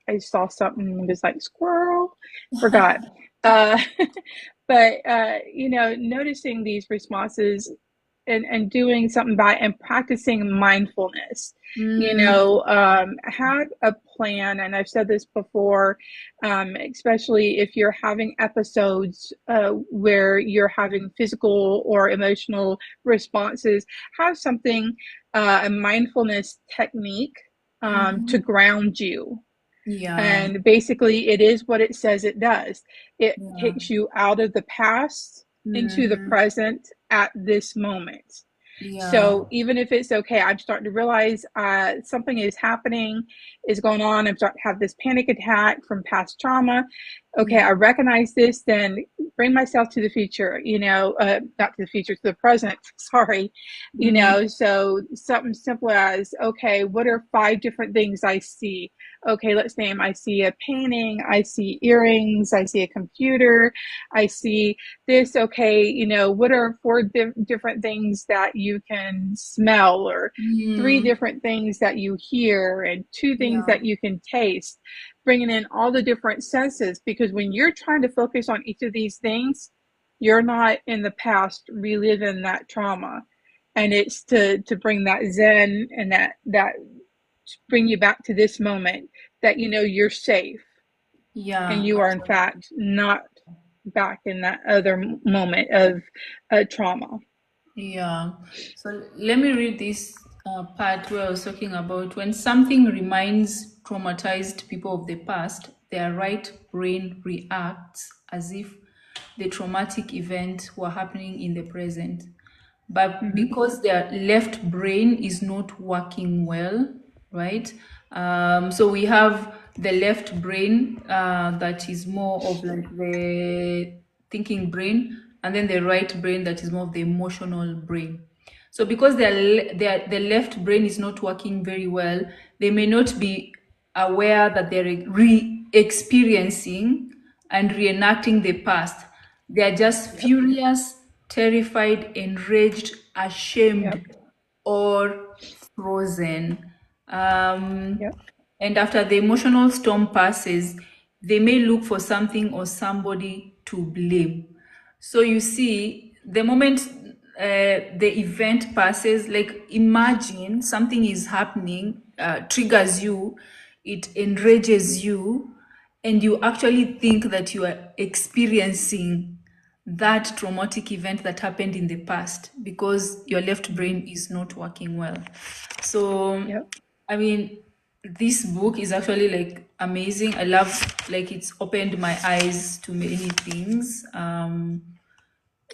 [SPEAKER 2] I saw something and was like, squirrel, forgot. Uh, but, noticing these responses and doing something about it and practicing mindfulness.
[SPEAKER 1] mm,
[SPEAKER 2] Have a plan. And I've said this before, especially if you're having episodes where you're having physical or emotional responses, have something, a mindfulness technique to
[SPEAKER 1] mhm.
[SPEAKER 2] ground you.
[SPEAKER 1] Yeah,
[SPEAKER 2] And basically, it is what it says it does. It
[SPEAKER 1] yeah,
[SPEAKER 2] takes you out of the past into the
[SPEAKER 1] mhm,
[SPEAKER 2] present at this moment.
[SPEAKER 1] yeah,
[SPEAKER 2] So even if it's okay, I'm starting to realize something is happening, is going on. I'm starting to have this panic attack from past trauma. okay,
[SPEAKER 1] Yeah.
[SPEAKER 2] I recognize this, then bring myself to the future, not to the future, to the present, sorry,
[SPEAKER 1] Mm,
[SPEAKER 2] so something simple as, okay, what are five different things I see? Okay, let's name, I see a painting, I see earrings, I see a computer, I see this, okay, what are four different things that you can smell, or three
[SPEAKER 1] mm,
[SPEAKER 2] different things that you hear, and two things
[SPEAKER 1] yeah.
[SPEAKER 2] that you can taste, bringing in all the different senses, because when you're trying to focus on each of these things, you're not in the past reliving that trauma, and it's to bring that zen, and that bring you back to this moment, that you're safe, and
[SPEAKER 1] Yeah,
[SPEAKER 2] you are in
[SPEAKER 1] absolutely.
[SPEAKER 2] fact not back in that other moment of trauma.
[SPEAKER 1] Yeah. So let me read this part where I was talking about when something reminds traumatized people of the past, their right brain reacts as if the traumatic event were happening in the present. But
[SPEAKER 2] Mm-hmm.
[SPEAKER 1] because their left brain is not working well, right? So we have the left brain that is more of like the thinking brain, and then the right brain that is more of the emotional brain. So because the left brain is not working very well, they may not be aware that they're re-experiencing and reenacting the past. They are just
[SPEAKER 2] Yep.
[SPEAKER 1] furious, terrified, enraged,
[SPEAKER 2] Yep.
[SPEAKER 1] ashamed, or frozen. Um,
[SPEAKER 2] Yep.
[SPEAKER 1] and after the emotional storm passes, they may look for something or somebody to blame. So you see, the moment the event passes, like imagine something is happening, triggers you, it enrages you, and you actually think that you are experiencing that traumatic event that happened in the past because your left brain is not working well. So,
[SPEAKER 2] Yep.
[SPEAKER 1] I mean, this book is actually like amazing. I love, like, it's opened my eyes to many things.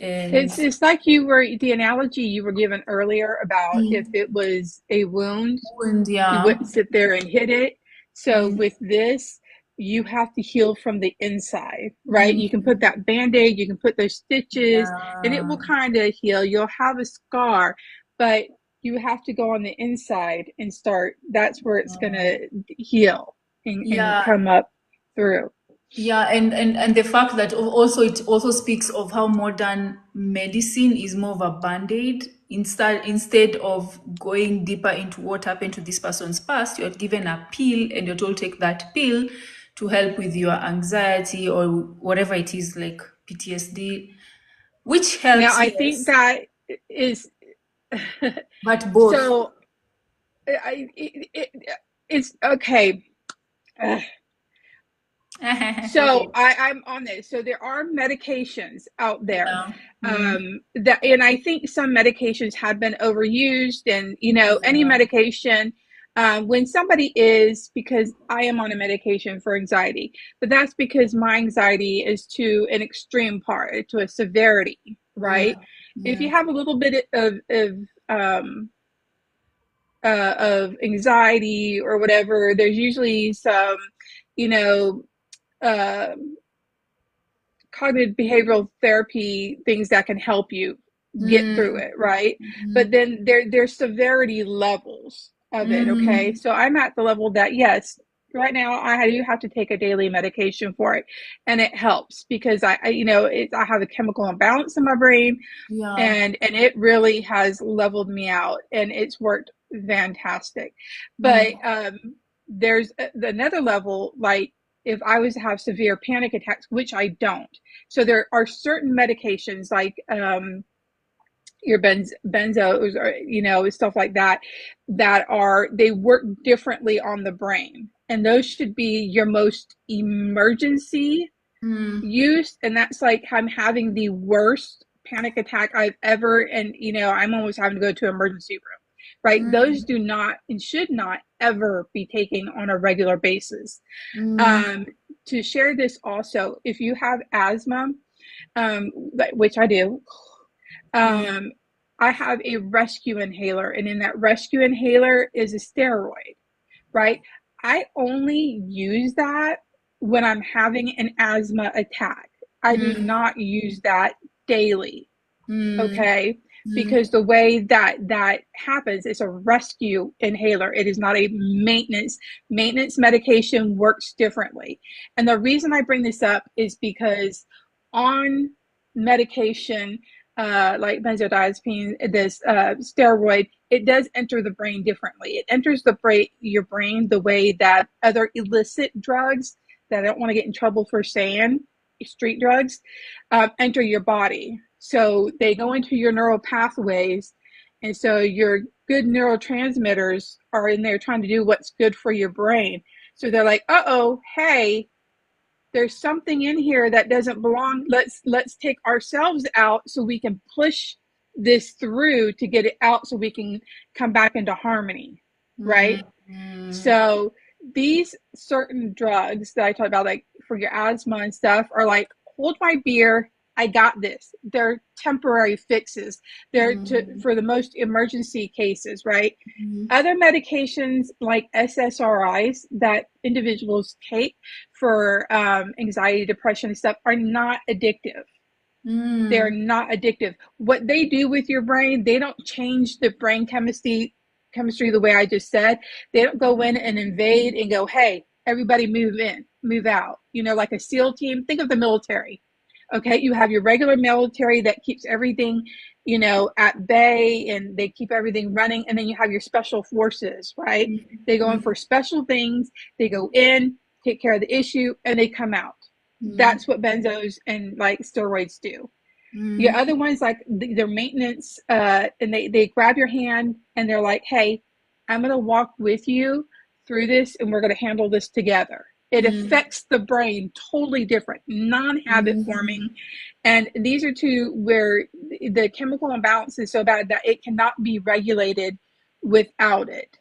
[SPEAKER 1] And
[SPEAKER 2] It's like you were the analogy you were given earlier about if it was a wound,
[SPEAKER 1] and
[SPEAKER 2] you
[SPEAKER 1] yeah,
[SPEAKER 2] wouldn't sit there and hit it. So
[SPEAKER 1] mm,
[SPEAKER 2] with this, you have to heal from the inside, right?
[SPEAKER 1] mm,
[SPEAKER 2] You can put that band-aid, you can put those stitches, and it
[SPEAKER 1] yeah,
[SPEAKER 2] will kind of heal. You'll have a scar, but you have to go on the inside and start. That's where it's going to heal and
[SPEAKER 1] yeah,
[SPEAKER 2] come up through.
[SPEAKER 1] yeah, and the fact that also it also speaks of how modern medicine is more of a band-aid. Instead of going deeper into what happened to this person's past, you're given a pill and you're told take that pill to help with your anxiety or whatever it is, like PTSD, which
[SPEAKER 2] Now,
[SPEAKER 1] helps,
[SPEAKER 2] I think
[SPEAKER 1] yes,
[SPEAKER 2] that is
[SPEAKER 1] but both.
[SPEAKER 2] so. It's okay. So
[SPEAKER 1] Okay.
[SPEAKER 2] I'm on this. So there are medications out there,
[SPEAKER 1] Yeah. Mm,
[SPEAKER 2] that, and I think some medications have been overused. And any
[SPEAKER 1] yeah.
[SPEAKER 2] medication, when somebody is, because I am on a medication for anxiety, but that's because my anxiety is to an extreme part, to a severity,
[SPEAKER 1] Mm,
[SPEAKER 2] right? If you
[SPEAKER 1] mm,
[SPEAKER 2] have a little bit of anxiety or whatever, there's usually some, you know. Uh, Cognitive behavioral therapy things that can help you get through
[SPEAKER 1] mm,
[SPEAKER 2] it, right? But
[SPEAKER 1] mm,
[SPEAKER 2] then there's severity levels of it. Okay,
[SPEAKER 1] mm,
[SPEAKER 2] so I'm at the level that, yes, right now I do have to take a daily medication for it, and it helps because I have a chemical imbalance in my brain,
[SPEAKER 1] yeah.
[SPEAKER 2] and it really has leveled me out, and it's worked fantastic. But
[SPEAKER 1] Mm,
[SPEAKER 2] there's another level, like if I was to have severe panic attacks, which I don't. So there are certain medications like your benzos, or stuff like that, that are, they work differently on the brain, and those should be your most emergency
[SPEAKER 1] mm,
[SPEAKER 2] use. And that's like, I'm having the worst panic attack I've ever, and I'm almost having to go to emergency room, right? Those
[SPEAKER 1] mm,
[SPEAKER 2] do not and should not ever be taken on a regular basis.
[SPEAKER 1] mm,
[SPEAKER 2] um, to share this also, if you have asthma, which I do,
[SPEAKER 1] mm,
[SPEAKER 2] um, I have a rescue inhaler, and in that rescue inhaler is a steroid, right? I only use that when I'm having an asthma attack. I do
[SPEAKER 1] Mm,
[SPEAKER 2] not use that daily.
[SPEAKER 1] mm,
[SPEAKER 2] Okay,
[SPEAKER 1] mm,
[SPEAKER 2] because the way that happens is a rescue inhaler. It is not a maintenance medication. Works differently. And the reason I bring this up is because on medication, like benzodiazepine, this steroid, it does enter the brain differently. It enters your brain the way that other illicit drugs, that I don't want to get in trouble for saying, street drugs, enter your body. So they go into your neural pathways. And so your good neurotransmitters are in there trying to do what's good for your brain. So they're like, oh, hey, there's something in here that doesn't belong. Let's take ourselves out so we can push this through to get it out so we can come back into harmony.
[SPEAKER 1] mm,
[SPEAKER 2] Right?
[SPEAKER 1] mm,
[SPEAKER 2] So these certain drugs that I talk about, like for your asthma and stuff, are like, hold my beer. I got this. They're temporary fixes.
[SPEAKER 1] mm,
[SPEAKER 2] For the most emergency cases, right?
[SPEAKER 1] mm,
[SPEAKER 2] Other medications like SSRIs that individuals take for anxiety, depression, and stuff are not addictive. They're
[SPEAKER 1] mm,
[SPEAKER 2] not addictive. What they do with your brain, they don't change the brain chemistry the way I just said. They don't go in and invade and go, hey, everybody move in, move out. Like a SEAL team. Think of the military. Okay, you have your regular military that keeps everything, at bay, and they keep everything running, and then you have your special forces, right? They go in
[SPEAKER 1] mm,
[SPEAKER 2] for special things. They go in, take care of the issue, and they come out.
[SPEAKER 1] mm,
[SPEAKER 2] That's what benzos and like steroids do. Your
[SPEAKER 1] mm,
[SPEAKER 2] other ones, like their maintenance, and they grab your hand and they're like, hey, I'm going to walk with you through this and we're going to handle this together. It
[SPEAKER 1] mm,
[SPEAKER 2] affects the brain totally different, non-habit
[SPEAKER 1] mm.
[SPEAKER 2] forming. And these are two where the chemical imbalance is so bad that it cannot be regulated without it.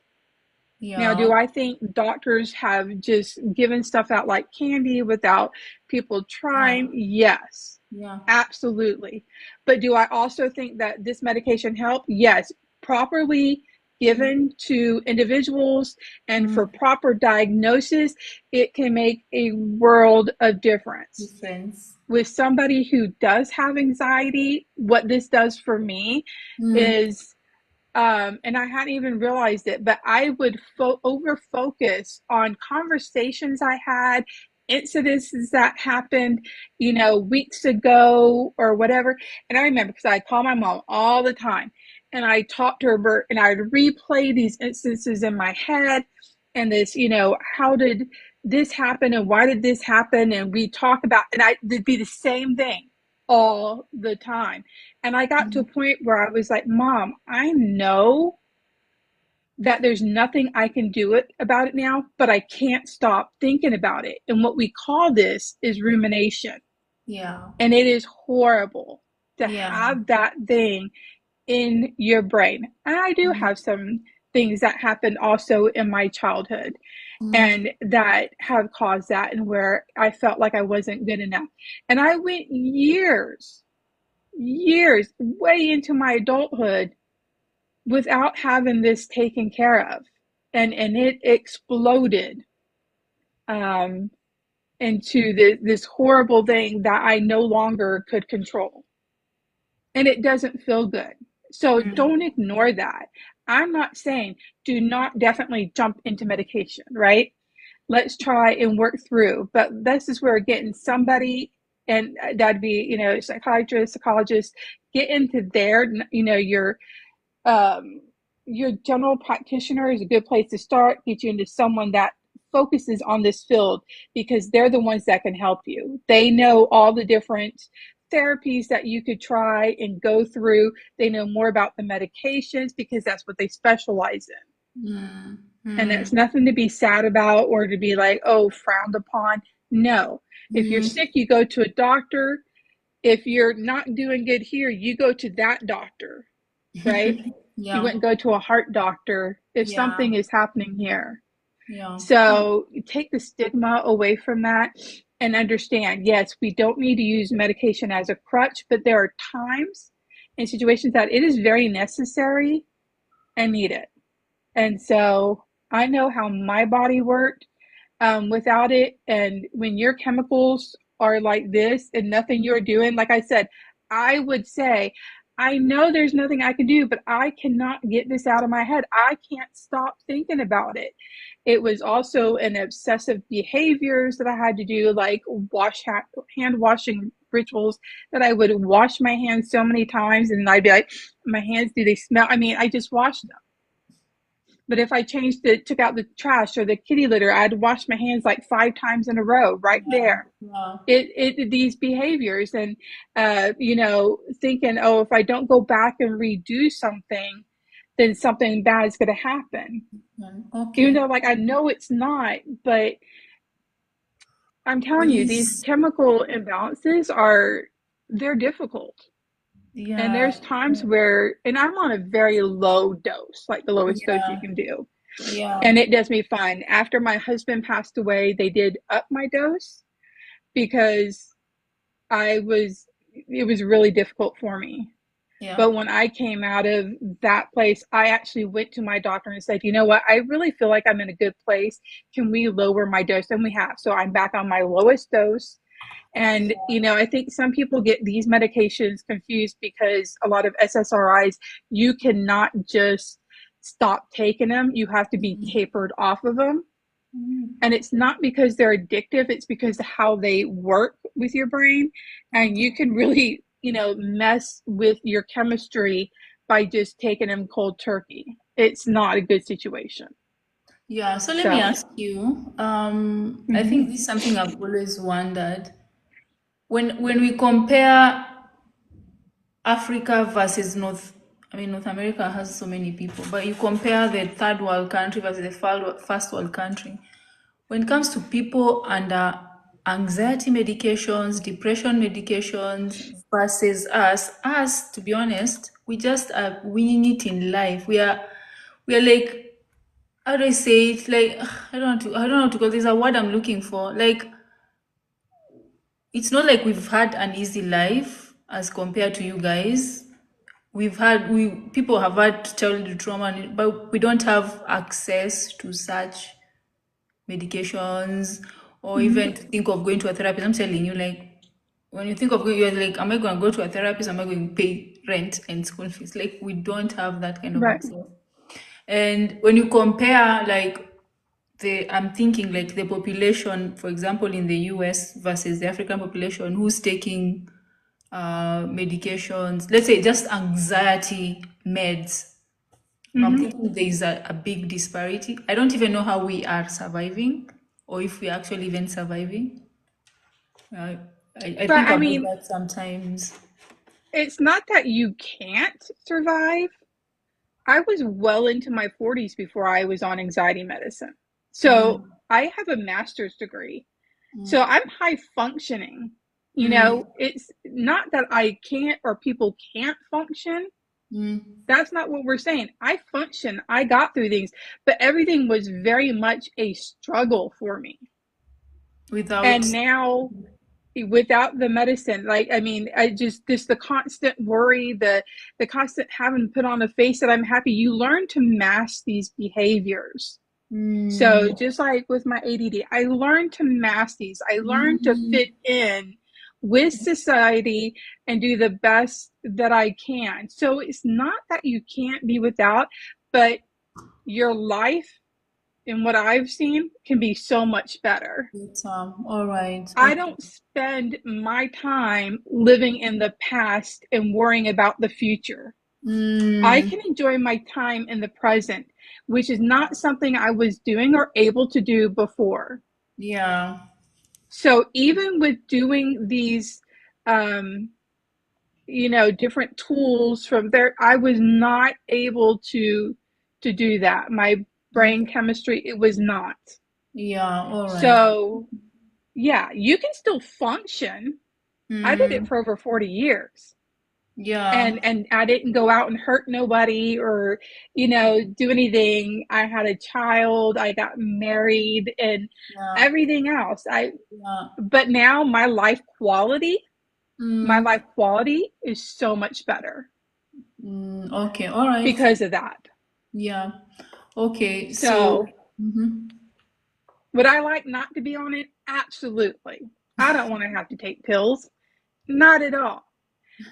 [SPEAKER 2] Now,
[SPEAKER 1] Yeah,
[SPEAKER 2] do I think doctors have just given stuff out like candy without people
[SPEAKER 1] yeah,
[SPEAKER 2] trying? Yes,
[SPEAKER 1] yeah.
[SPEAKER 2] absolutely. But do I also think that this medication help? Yes, properly
[SPEAKER 1] Mm,
[SPEAKER 2] given to individuals and for
[SPEAKER 1] mm.
[SPEAKER 2] proper diagnosis, it can make a world of difference.
[SPEAKER 1] Difference.
[SPEAKER 2] With somebody who does have anxiety, what this does for me
[SPEAKER 1] Mm,
[SPEAKER 2] is, and I hadn't even realized it, but I would over focus on conversations I had, incidences that happened, weeks ago or whatever. And I remember because I call my mom all the time and I talked to her and I'd replay these instances in my head and this, how did this happen and why did this happen? And we talk about, and it'd be the same thing all the time. And I got to a
[SPEAKER 1] mm,
[SPEAKER 2] point where I was like, Mom, I know that there's nothing I can do about it now, but I can't stop thinking about it. And what we call this is rumination.
[SPEAKER 1] yeah,
[SPEAKER 2] And it is horrible to
[SPEAKER 1] yeah.
[SPEAKER 2] have that thing in your brain. And I do
[SPEAKER 1] Mm,
[SPEAKER 2] have some things that happened also in my childhood
[SPEAKER 1] mm,
[SPEAKER 2] and that have caused that, and where I felt like I wasn't good enough. And I went years, way into my adulthood without having this taken care of. And it exploded um, into this horrible thing that I no longer could control. And it doesn't feel good. So
[SPEAKER 1] mm.
[SPEAKER 2] don't ignore that. I'm not saying do not definitely jump into medication, right? Let's try and work through. But this is where getting somebody, and that'd be, psychiatrist, psychologist, get into their, um, your general practitioner is a good place to start. Get you into someone that focuses on this field because they're the ones that can help you. They know all the different therapies that you could try and go through. They know more about the medications because that's what they specialize in.
[SPEAKER 1] Mm,
[SPEAKER 2] And that's
[SPEAKER 1] mm,
[SPEAKER 2] nothing to be sad about or to be like, oh, frowned upon. No. If you're
[SPEAKER 1] mm.
[SPEAKER 2] sick, you go to a doctor. If you're not doing good here, you go to that doctor, right? You
[SPEAKER 1] Yeah,
[SPEAKER 2] wouldn't go to a heart doctor if
[SPEAKER 1] yeah,
[SPEAKER 2] something is happening here.
[SPEAKER 1] yeah.
[SPEAKER 2] So take the stigma away from that and understand, yes, we don't need to use medication as a crutch, but there are times and situations that it is very necessary and needed. And so I know how my body worked. without it. And when your chemicals are like this and nothing you're doing, like I said, I would say, I know there's nothing I can do, but I cannot get this out of my head. I can't stop thinking about it. It was also an obsessive behaviors that I had to do, like hand washing rituals that I would wash my hands so many times, and I'd be like, my hands, do they smell? I mean, I just washed them. But if I took out the trash or the kitty litter, I had to wash my hands like 5 times in a row right
[SPEAKER 1] Yeah.
[SPEAKER 2] there.
[SPEAKER 1] Yeah.
[SPEAKER 2] These behaviors and, thinking, oh, if I don't go back and redo something, then something bad is going to happen. Even
[SPEAKER 1] Okay.
[SPEAKER 2] though, like, I know it's not, but I'm telling you, these
[SPEAKER 1] Please.
[SPEAKER 2] chemical imbalances they're difficult. And
[SPEAKER 1] Yeah.
[SPEAKER 2] there's times where, and I'm on a very low dose, like the lowest dose you
[SPEAKER 1] Yeah.
[SPEAKER 2] can do.
[SPEAKER 1] Yeah.
[SPEAKER 2] And it does me fine. After my husband passed away, they did up my dose because it was really difficult for me.
[SPEAKER 1] Yeah.
[SPEAKER 2] But when I came out of that place, I actually went to my doctor and said, you know what? I really feel like I'm in a good place. Can we lower my dose? And we have. So I'm back on my lowest dose. And, I think some people get these medications confused because a lot of SSRIs, you cannot just stop taking them. You have to be tapered off of them. And it's not because they're addictive, it's because of how they work with your brain. And
[SPEAKER 1] Okay.
[SPEAKER 2] you can really, mess with your chemistry by just taking them cold turkey. It's not a good situation.
[SPEAKER 1] Yeah. So let me
[SPEAKER 2] So,
[SPEAKER 1] ask you. I
[SPEAKER 2] mhm,
[SPEAKER 1] think this is something I've always wondered. When we compare Africa versus North America has so many people, but you compare the third world country versus the first world country. When it comes to people under anxiety medications, depression medications versus us, to be honest, we just are winning it in life. We are like, how do I say it? Like, I don't know how to call this a word I'm looking for. Like, it's not like we've had an easy life as compared to you guys. We people have had childhood trauma, but we don't have access to such medications, or
[SPEAKER 2] mhm.
[SPEAKER 1] even to think of going to a therapist. I'm telling you, like, when you think of going, you're like, am I going to go to a therapist? Am I going to pay rent and school fees? Like, we don't have that kind of
[SPEAKER 2] Right.
[SPEAKER 1] access. And when you compare, like, I'm thinking like the population, for example, in the US versus the African population who's taking medications, let's say just anxiety meds. I'm
[SPEAKER 2] Mhm.
[SPEAKER 1] thinking there is a big disparity. I don't even know how we are surviving, or if we're actually even surviving. Uh, I
[SPEAKER 2] But
[SPEAKER 1] think
[SPEAKER 2] I
[SPEAKER 1] about
[SPEAKER 2] mean,
[SPEAKER 1] that sometimes.
[SPEAKER 2] it's not that you can't survive. I was well into my 40s before I was on anxiety medicine. So
[SPEAKER 1] Mm,
[SPEAKER 2] I have a master's degree. So I'm high functioning.
[SPEAKER 1] mm,
[SPEAKER 2] It's not that I can't or people can't function.
[SPEAKER 1] mm.
[SPEAKER 2] That's not what we're saying. I function. I got through things, but everything was very much a struggle for me.
[SPEAKER 1] Without,
[SPEAKER 2] And now without the medicine, like, I mean, I just the constant worry, the constant having to put on a face that I'm happy, you learn to mask these behaviors. So
[SPEAKER 1] mm,
[SPEAKER 2] just like with my ADD, I learned to mask these. I learned to
[SPEAKER 1] mm,
[SPEAKER 2] fit in with society and do the best that I can. So it's not that you can't be without, but your life and what I've seen can be so much better.
[SPEAKER 1] all right,
[SPEAKER 2] I
[SPEAKER 1] okay.
[SPEAKER 2] don't spend my time living in the past and worrying about the future. I
[SPEAKER 1] Mm,
[SPEAKER 2] can enjoy my time in the present, which is not something I was doing or able to do before.
[SPEAKER 1] yeah.
[SPEAKER 2] So even with doing these, um, different tools from there, I was not able to do that. My brain
[SPEAKER 1] Okay.
[SPEAKER 2] chemistry, it was not.
[SPEAKER 1] Yeah, all right.
[SPEAKER 2] So yeah, you can still function. I did it
[SPEAKER 1] Mm,
[SPEAKER 2] for over 40 years.
[SPEAKER 1] yeah,
[SPEAKER 2] And I didn't go out and hurt nobody or do anything. I had a child, I got married and
[SPEAKER 1] yeah,
[SPEAKER 2] everything else. I
[SPEAKER 1] yeah.
[SPEAKER 2] But now my
[SPEAKER 1] Mm,
[SPEAKER 2] life quality is so much better
[SPEAKER 1] okay, all right.
[SPEAKER 2] because of that.
[SPEAKER 1] Yeah. Okay, so
[SPEAKER 2] So
[SPEAKER 1] mhm.
[SPEAKER 2] Would I like not to be on it? Absolutely. I don't want to have to take pills. Not at all.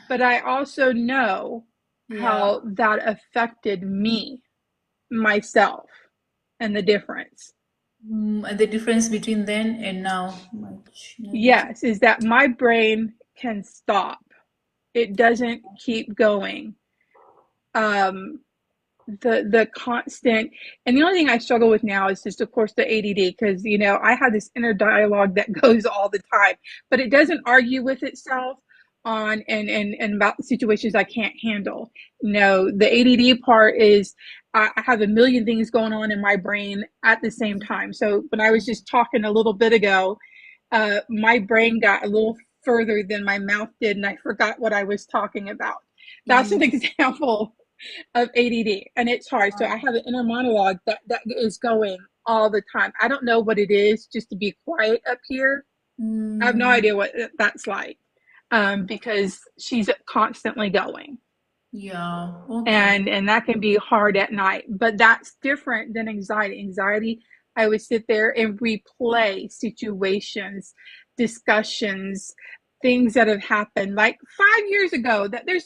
[SPEAKER 2] But I also know
[SPEAKER 1] Yeah.
[SPEAKER 2] how that affected me, myself, and the difference.
[SPEAKER 1] And the difference between then and now, much negative.
[SPEAKER 2] Yes, is that my brain can stop. It doesn't keep going. Um, the constant, and the only thing I struggle with now is just, of course, the ADD, because I have this inner dialogue that goes all the time, but it doesn't argue with itself on and about the situations I can't handle. No, the ADD part is I have a million things going on in my brain at the same time. So when I was just talking a little bit ago, my brain got a little further than my mouth did, and I forgot what I was talking about. That's an
[SPEAKER 1] Mm,
[SPEAKER 2] example of ADD, and it's hard. So I have an inner monologue that is going all the time. I don't know what it is just to be quiet up here. I have no
[SPEAKER 1] mm,
[SPEAKER 2] idea what that's like, because she's constantly going,
[SPEAKER 1] yeah. Okay.
[SPEAKER 2] and that can be hard at night. But that's different than anxiety. Anxiety, I would sit there and replay situations, discussions, things that have happened like 5 years ago, that there's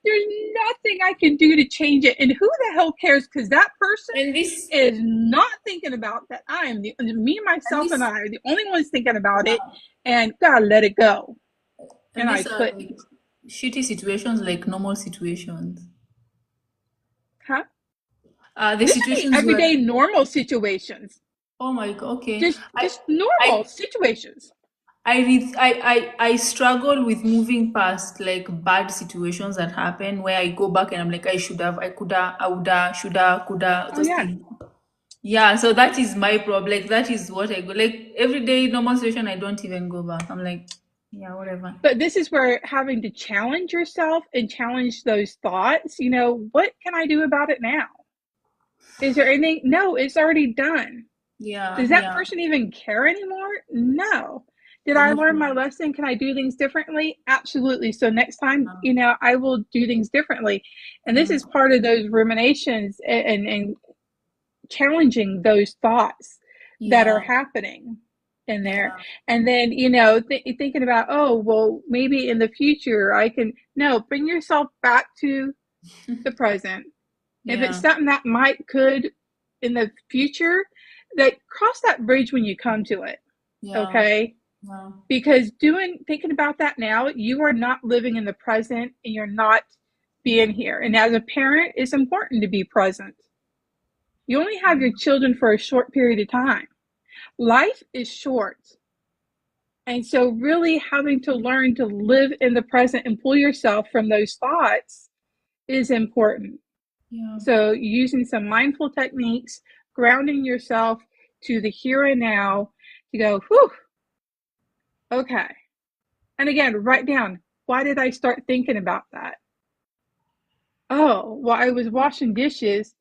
[SPEAKER 2] nothing I can do to change it, and who the hell cares, because that person
[SPEAKER 1] And this,
[SPEAKER 2] is not thinking about that. I am the me,
[SPEAKER 1] and
[SPEAKER 2] myself, and
[SPEAKER 1] this,
[SPEAKER 2] I are the only ones thinking about it,
[SPEAKER 1] yeah.
[SPEAKER 2] and gotta let it go.
[SPEAKER 1] And
[SPEAKER 2] And I
[SPEAKER 1] these are like
[SPEAKER 2] couldn't.
[SPEAKER 1] shitty situations, like normal situations.
[SPEAKER 2] Huh?
[SPEAKER 1] The
[SPEAKER 2] This could be
[SPEAKER 1] situations
[SPEAKER 2] everyday
[SPEAKER 1] were,
[SPEAKER 2] normal situations.
[SPEAKER 1] oh my God, okay.
[SPEAKER 2] Just normal
[SPEAKER 1] I,
[SPEAKER 2] situations.
[SPEAKER 1] I struggle with moving past like bad situations that happen where I go back and I'm like, I should have, I coulda, I woulda, shoulda, coulda,
[SPEAKER 2] Oh
[SPEAKER 1] those
[SPEAKER 2] yeah.
[SPEAKER 1] things. Yeah, so that is my problem. Like that is what I go like everyday normal situation. I don't even go back. I'm like, yeah, whatever.
[SPEAKER 2] But this is where having to challenge yourself and challenge those thoughts, what can I do about it now? Is there anything? No, it's already done.
[SPEAKER 1] Yeah,
[SPEAKER 2] Does that
[SPEAKER 1] yeah.
[SPEAKER 2] person even care anymore? No. Did
[SPEAKER 1] They're
[SPEAKER 2] I
[SPEAKER 1] not.
[SPEAKER 2] learn my lesson? Can I do things differently? Absolutely. So next time,
[SPEAKER 1] Yeah,
[SPEAKER 2] I will do things differently. And this
[SPEAKER 1] yeah,
[SPEAKER 2] is part of those ruminations, and challenging those thoughts that are
[SPEAKER 1] yeah,
[SPEAKER 2] happening in there.
[SPEAKER 1] yeah,
[SPEAKER 2] And then, thinking about, oh, well, maybe in the future I can, no, bring yourself back to the present. If it's
[SPEAKER 1] yeah,
[SPEAKER 2] something that could in the future, that cross that bridge when you come to it.
[SPEAKER 1] yeah,
[SPEAKER 2] Okay.
[SPEAKER 1] yeah,
[SPEAKER 2] Because thinking about that now, you are not living in the present, and you're not being here. And as a parent, it's important to be present. You only have your children for a short period of time. Life is short. And so, really having to learn to live in the present and pull yourself from those thoughts is important.
[SPEAKER 1] yeah,
[SPEAKER 2] So, using some mindful techniques, grounding yourself to the here and now to go, whew, okay. And again, write down, why did I start thinking about that? Oh, well, I was washing dishes.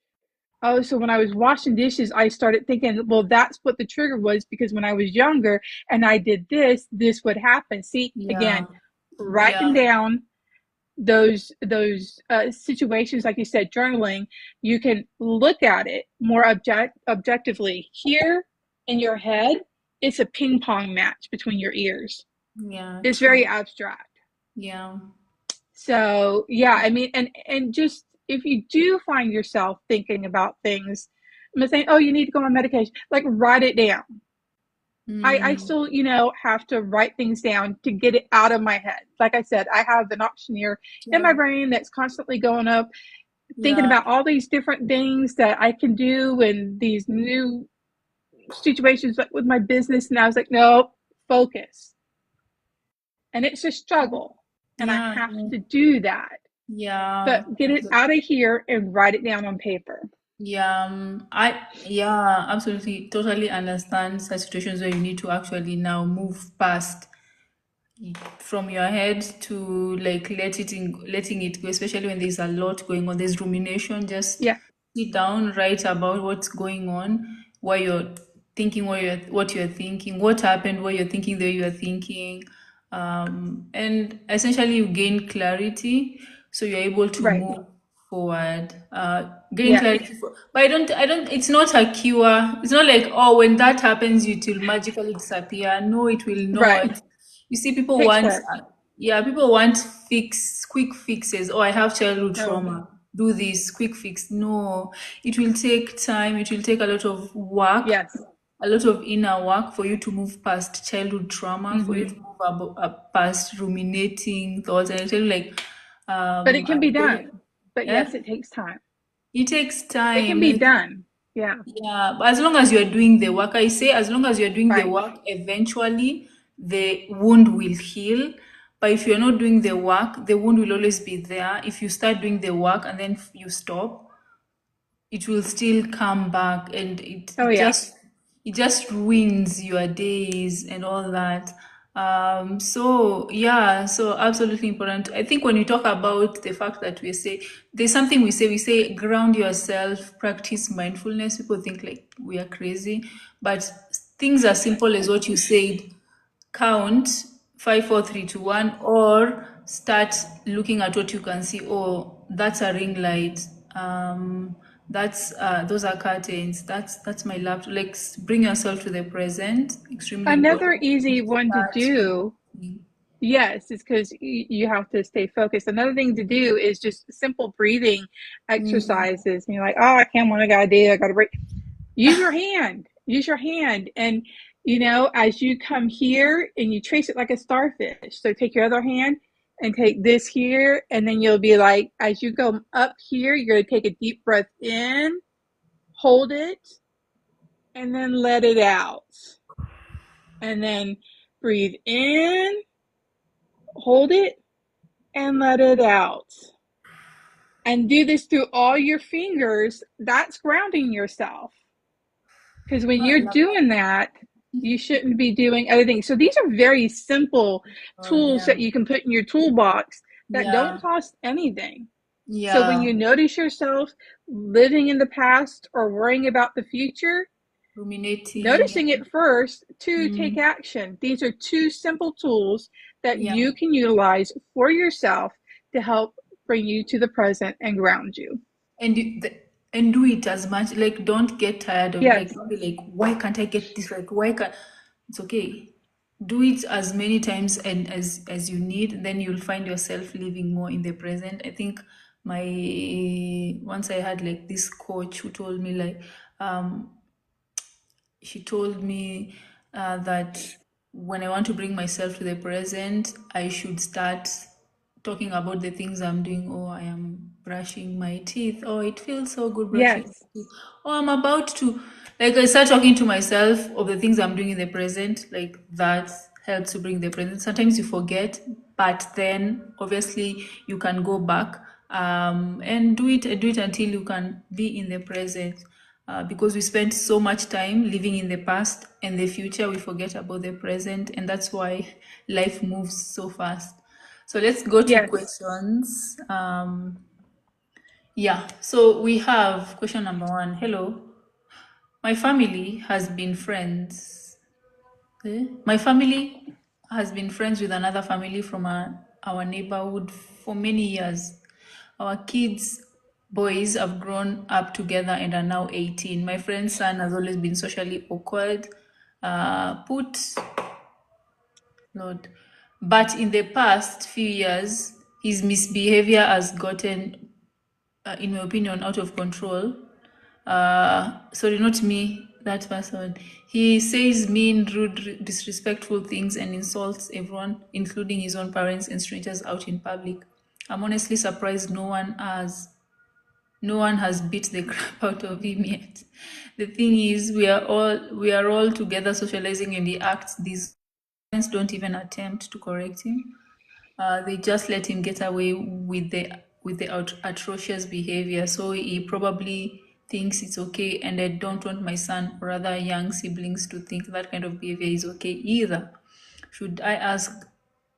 [SPEAKER 2] Oh, so when I was washing dishes, I started thinking, well, that's what the trigger was, because when I was younger and I did this, this would happen. See,
[SPEAKER 1] yeah,
[SPEAKER 2] again, writing
[SPEAKER 1] yeah,
[SPEAKER 2] down those situations, like you said, journaling, you can look at it more objectively. Here in your head, it's a ping pong match between your ears.
[SPEAKER 1] yeah,
[SPEAKER 2] It's very
[SPEAKER 1] true.
[SPEAKER 2] abstract.
[SPEAKER 1] Yeah,
[SPEAKER 2] So yeah, I mean, and just if you do find yourself thinking about things, I'm saying, oh, you need to go on medication, like write it down. I
[SPEAKER 1] mm,
[SPEAKER 2] still, have to write things down to get it out of my head. Like I said, I have an auctioneer in my
[SPEAKER 1] yeah,
[SPEAKER 2] brain that's constantly going up, thinking
[SPEAKER 1] yeah,
[SPEAKER 2] about all these different things that I can do and these new situations, like with my business. And I was like, no, focus. And it's a struggle. And I
[SPEAKER 1] yeah,
[SPEAKER 2] have to do that.
[SPEAKER 1] yeah.
[SPEAKER 2] But get it out of here and write it down on paper.
[SPEAKER 1] Yeah, yeah, absolutely, totally understand such situations where you need to actually now move past from your head to like letting it go, especially when there's a lot going on. There's rumination. Just
[SPEAKER 2] Yeah,
[SPEAKER 1] sit down, write about what's going on, why you're thinking, what you're thinking, what happened, what you're thinking, the way you're thinking, and essentially you gain clarity, so you're able to
[SPEAKER 2] right.
[SPEAKER 1] move. forward, gain
[SPEAKER 2] Yes,
[SPEAKER 1] clarity for, but I don't, it's not a cure. It's not like, oh, when that happens it will magically disappear. No, it will
[SPEAKER 2] right.
[SPEAKER 1] not. You see, people
[SPEAKER 2] Takes
[SPEAKER 1] want,
[SPEAKER 2] work.
[SPEAKER 1] yeah, people want quick fixes. Oh, I have childhood
[SPEAKER 2] No.
[SPEAKER 1] trauma, do this quick fix. No, it will take time. It will take a lot of work,
[SPEAKER 2] Yes.
[SPEAKER 1] a lot of inner work for you to move past childhood trauma, for you
[SPEAKER 2] Hmm.
[SPEAKER 1] to move past ruminating thoughts. And I tell you, like,
[SPEAKER 2] But it can be
[SPEAKER 1] yeah,
[SPEAKER 2] done. But
[SPEAKER 1] yeah,
[SPEAKER 2] yes, it takes time.
[SPEAKER 1] it takes
[SPEAKER 2] It can
[SPEAKER 1] time.
[SPEAKER 2] be
[SPEAKER 1] Like,
[SPEAKER 2] done. Yeah.
[SPEAKER 1] yeah, but as long as you're doing the work, I say, as long as you're doing the
[SPEAKER 2] Right.
[SPEAKER 1] work, eventually the wound will heal. But if you're not doing the work, the wound will always be there. If you start doing the work and then you stop, it will still come back, and it,
[SPEAKER 2] Oh
[SPEAKER 1] it
[SPEAKER 2] yeah.
[SPEAKER 1] just it just ruins your days and all that. So yeah, so absolutely important. I think when you talk about the fact that we say, there's something we say ground yourself, practice mindfulness, people think like we are crazy, but things as simple as what you said: count 5 4 3 2 1, or start looking at what you can see. Oh, that's a ring light. That's those are curtains. That's my laptop. Like, bring yourself to the present, extremely
[SPEAKER 2] Another
[SPEAKER 1] important.
[SPEAKER 2] easy one to
[SPEAKER 1] Start
[SPEAKER 2] do,
[SPEAKER 1] focusing.
[SPEAKER 2] yes, is because you have to stay focused. Another thing to do is just simple breathing
[SPEAKER 1] Mm,
[SPEAKER 2] exercises. And you're like, oh, I can't, what I gotta do, I gotta breathe. Use your hand. Use your hand. And, as you come here and you trace it like a starfish. So take your other hand and take this here. And then you'll be like, as you go up here, you're going to take a deep breath in, hold it, and then let it out. And then breathe in, hold it, and let it out. And do this through all your fingers. That's grounding yourself. Because when
[SPEAKER 1] I
[SPEAKER 2] you're
[SPEAKER 1] love
[SPEAKER 2] doing that, you shouldn't be doing other things. So these are very simple
[SPEAKER 1] God,
[SPEAKER 2] tools
[SPEAKER 1] yeah,
[SPEAKER 2] that you can put in your toolbox that don't
[SPEAKER 1] yeah,
[SPEAKER 2] cost anything. So when
[SPEAKER 1] yeah.
[SPEAKER 2] you notice yourself living in the past or worrying about the future,
[SPEAKER 1] Ruminating.
[SPEAKER 2] noticing it first to take
[SPEAKER 1] Mm,
[SPEAKER 2] action. These are two simple tools that
[SPEAKER 1] yeah.
[SPEAKER 2] you can utilize for yourself to help bring you to the present and ground you.
[SPEAKER 1] And do it as much, like, don't get tired of, like,
[SPEAKER 2] Yes,
[SPEAKER 1] don't be like, why can't I get this right, why can't, it's okay. Do it as many times and as you need, then you'll find yourself living more in the present. I think my once I had like this coach who told me, like, um she told me that when I want to bring myself to the present, I should start talking about the things I'm doing. Oh, I am brushing my teeth. Oh, it feels so good brushing my
[SPEAKER 2] yes,
[SPEAKER 1] teeth. Oh, I'm about to, like, I start talking to myself of the things I'm doing in the present. Like, that helps to bring the present. Sometimes you forget, but then obviously you can go back, and do it until you can be in the present, because we spend so much time living in the past and the future, we forget about the present, and that's why life moves so fast. So let's go to
[SPEAKER 2] yes.
[SPEAKER 1] questions. Yeah, so we have question number one. Hello, my family has been friends. My family has been friends with another family from our neighborhood for many years. Our kids, boys, have grown up together and are now 18. My friend's son has always been socially awkward, put, Lord. But in the past few years, his misbehavior has gotten, in my opinion, out of control. Sorry, not me, that person. He says mean, rude, disrespectful things and insults everyone, including his own parents and strangers out in public. I'm honestly surprised no one has beat the crap out of him yet. The thing is, we are all together socializing, and he acts these. Parents don't even attempt to correct him. They just let him get away with the atrocious behavior. So he probably thinks it's okay, and I don't want my son or other young siblings to think that kind of behavior is okay either. Should I ask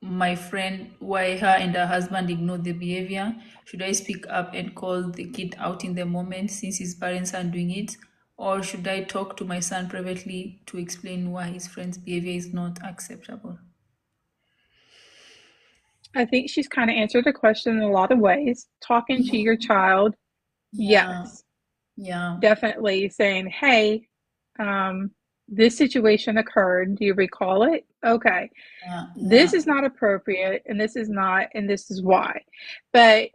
[SPEAKER 1] my friend why her and her husband ignore the behavior? Should I speak up and call the kid out in the moment since his parents are doing it? Or should I talk to my son privately to explain why his friend's behavior is not acceptable?
[SPEAKER 2] I think she's kind of answered the question in a lot of ways. Talking to your child,
[SPEAKER 1] Yeah,
[SPEAKER 2] yes,
[SPEAKER 1] yeah,
[SPEAKER 2] definitely saying, hey, um, this situation occurred. Do you recall it? Okay.
[SPEAKER 1] yeah,
[SPEAKER 2] This
[SPEAKER 1] yeah.
[SPEAKER 2] is not appropriate, and this is not, and this is why. But,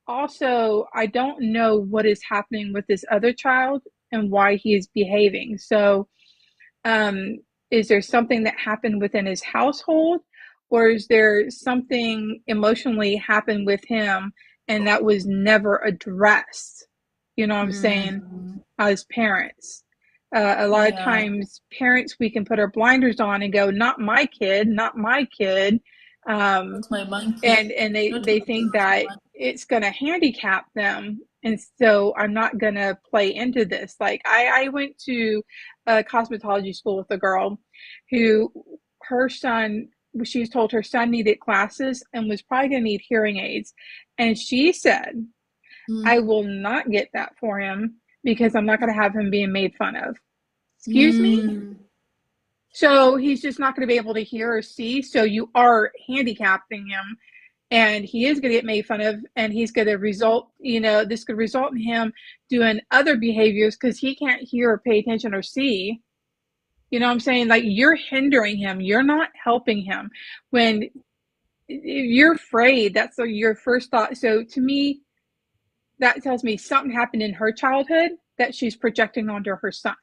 [SPEAKER 2] also, I don't know what is happening with this other child and why he is behaving. So, um, is there something that happened within his household, or is there something emotionally happened with him and that was never addressed? You know what I'm saying?
[SPEAKER 1] Mm,
[SPEAKER 2] As parents, a lot of
[SPEAKER 1] yeah.
[SPEAKER 2] times, parents, we can put our blinders on and go, "Not my kid, not my kid," um,
[SPEAKER 1] Not my monkey.
[SPEAKER 2] and they
[SPEAKER 1] Not my
[SPEAKER 2] they think
[SPEAKER 1] kid.
[SPEAKER 2] that it's going to handicap them, and so I'm not going to play into this. Like I went to a cosmetology school with a girl who, her son, she was told her son needed glasses and was probably going to need hearing aids, and she said, I
[SPEAKER 1] Mm,
[SPEAKER 2] will not get that for him because I'm not going to have him being made fun of. Excuse me?
[SPEAKER 1] mm,
[SPEAKER 2] So he's just not going to be able to hear or see. So you are handicapping him, and he is going to get made fun of, and he's going to result, this could result in him doing other behaviors because he can't hear or pay attention or see. You know what I'm saying? Like, you're hindering him, you're not helping him. When you're afraid, that's your first thought. So to me, that tells me something happened in her childhood that she's projecting onto her son.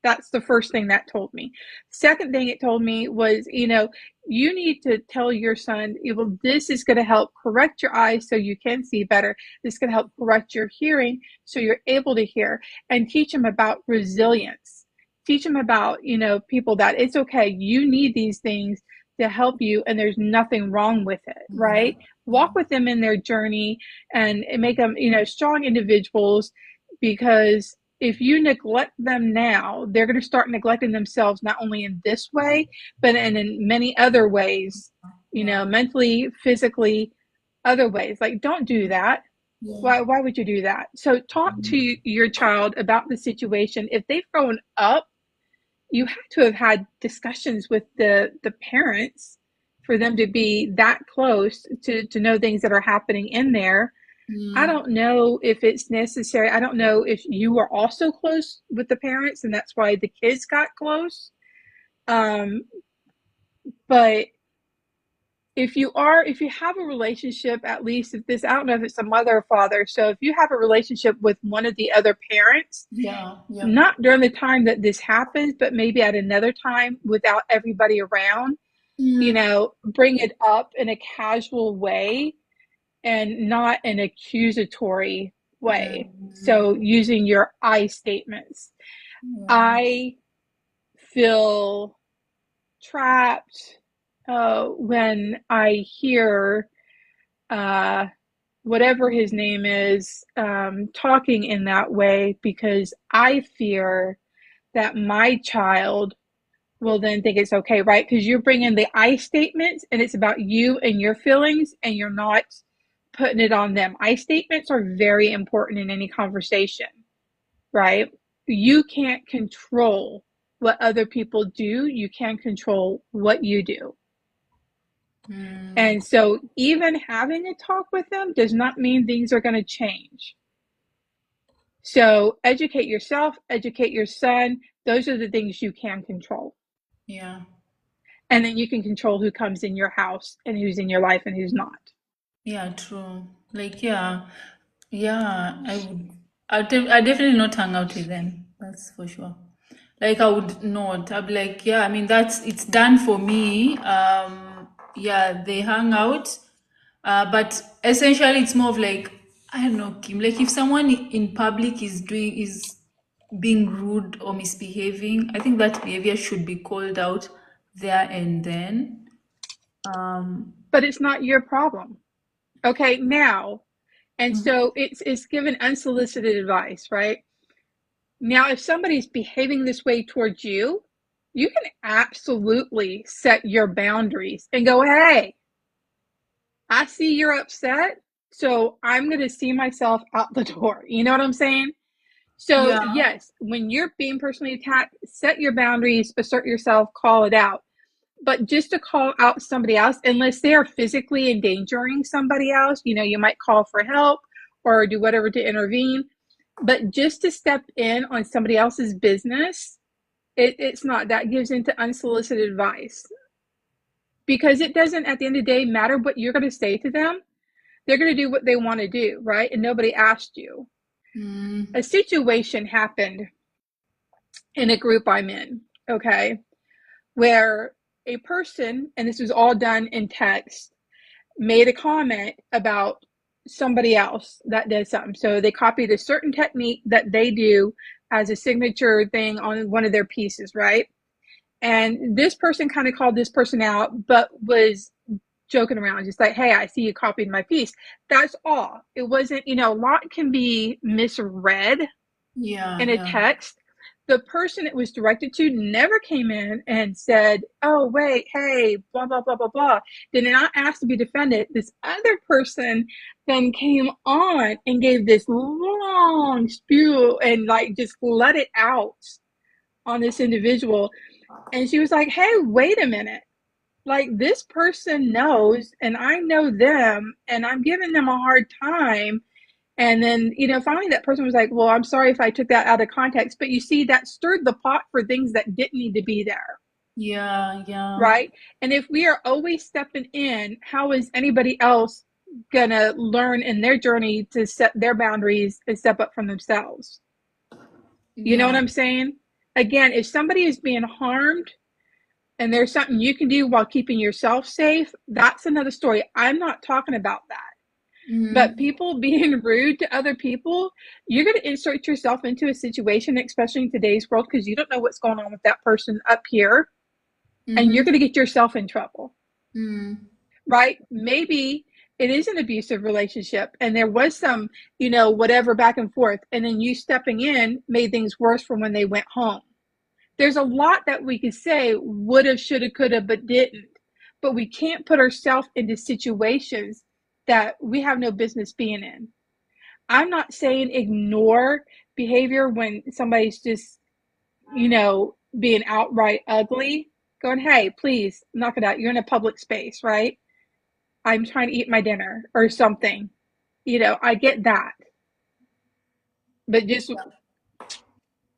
[SPEAKER 2] That's the first thing that told me. Second thing it told me was, you need to tell your son, well, this is going to help correct your eyes so you can see better. This is going to help correct your hearing so you're able to hear, and teach him about resilience. Teach him about, people, that it's okay. You need these things to help you, and there's nothing wrong with it,
[SPEAKER 1] yeah,
[SPEAKER 2] right? Walk with them in their journey and make them, strong individuals, because if you neglect them now, they're going to start neglecting themselves, not only in this way, but in many other ways,
[SPEAKER 1] yeah,
[SPEAKER 2] mentally, physically, other ways. Like, don't do that.
[SPEAKER 1] yeah.
[SPEAKER 2] Why would you do that? So talk to your child about the situation. If they've grown up, you have to have had discussions with the parents for them to be that close to know things that are happening in there. I
[SPEAKER 1] Mm,
[SPEAKER 2] don't know if it's necessary. I don't know if you were also close with the parents and that's why the kids got close. Um, but if you have a relationship, at least if this, I don't know if it's a mother or father. So if you have a relationship with one of the other parents,
[SPEAKER 1] yeah, yeah.
[SPEAKER 2] not during the time that this happens, but maybe at another time without everybody around,
[SPEAKER 1] Mm,
[SPEAKER 2] bring it up in a casual way and not an accusatory
[SPEAKER 1] yeah,
[SPEAKER 2] way. So using your I statements.
[SPEAKER 1] yeah.
[SPEAKER 2] I feel trapped when I hear uh, whatever his name is talking in that way, because I fear that my child will then think it's okay, right? Because you're bringing the I statements and it's about you and your feelings, and you're not putting it on them. I statements are very important in any conversation, right? You can't control what other people do, you can control what you do.
[SPEAKER 1] Mm,
[SPEAKER 2] And so, even having a talk with them does not mean things are going to change. So, educate yourself, educate your son. Those are the things you can control.
[SPEAKER 1] yeah,
[SPEAKER 2] And then you can control who comes in your house and who's in your life and who's not.
[SPEAKER 1] yeah, true. Like, yeah, yeah, I would, I definitely not hang out with them. That's for sure. Like, I would not. I'd be like, yeah, I mean, it's done for me. Yeah, they hang out. But essentially, it's more of like, I don't know, Kim, like if someone in public is being rude or misbehaving, I think that behavior should be called out there and then. Um,
[SPEAKER 2] But it's not your problem. Okay, now, and so it's given unsolicited advice, right? Now, if somebody's behaving this way towards you, you can absolutely set your boundaries and go, hey, I see you're upset, so I'm going to see myself out the door. You know what I'm saying? So,
[SPEAKER 1] yeah,
[SPEAKER 2] yes, when you're being personally attacked, set your boundaries, assert yourself, call it out. But just to call out somebody else, unless they are physically endangering somebody else, you might call for help or do whatever to intervene. But just to step in on somebody else's business, it's not. That gives into unsolicited advice, because it doesn't, at the end of the day, matter what you're going to say to them. They're going to do what they want to do, right? And nobody asked you. A
[SPEAKER 1] Mm.
[SPEAKER 2] situation happened in a group I'm in, okay, where a person, and this was all done in text, made a comment about somebody else that did something. So they copied a certain technique that they do as a signature thing on one of their pieces, right? And this person kind of called this person out, but was joking around, just like, hey, I see you copied my piece. That's all. It wasn't, a lot can be misread
[SPEAKER 1] Yeah,
[SPEAKER 2] in a
[SPEAKER 1] yeah.
[SPEAKER 2] text. The person it was directed to never came in and said, oh, wait, hey, blah, blah, blah, blah, blah. Did not ask to be defended. This other person then came on and gave this long spew and like just let it out on this individual. And she was like, hey, wait a minute. Like, this person knows, and I know them, and I'm giving them a hard time. And then, finally that person was like, well, I'm sorry if I took that out of context. But you see, that stirred the pot for things that didn't need to be there,
[SPEAKER 1] Yeah, yeah.
[SPEAKER 2] right? And if we are always stepping in, how is anybody else going to learn in their journey to set their boundaries and step up for themselves? You know what
[SPEAKER 1] Yeah.
[SPEAKER 2] I'm saying? Again, if somebody is being harmed and there's something you can do while keeping yourself safe, that's another story. I'm not talking about that. But
[SPEAKER 1] Mm.
[SPEAKER 2] people being rude to other people, you're going to insert yourself into a situation, especially in today's world, because you don't know what's going on with that person up here, and you're
[SPEAKER 1] Mm-hmm.
[SPEAKER 2] going to get yourself in trouble,
[SPEAKER 1] Mm.
[SPEAKER 2] right? Maybe it is an abusive relationship and there was some, whatever back and forth, and then you stepping in made things worse from when they went home. There's a lot that we could say would have, should have, could have, but didn't. But we can't put ourselves into situations that we have no business being in. I'm not saying ignore behavior when somebody's just, being outright ugly. Going, hey, please knock it out. You're in a public space, right? I'm trying to eat my dinner or something. I get that. But just,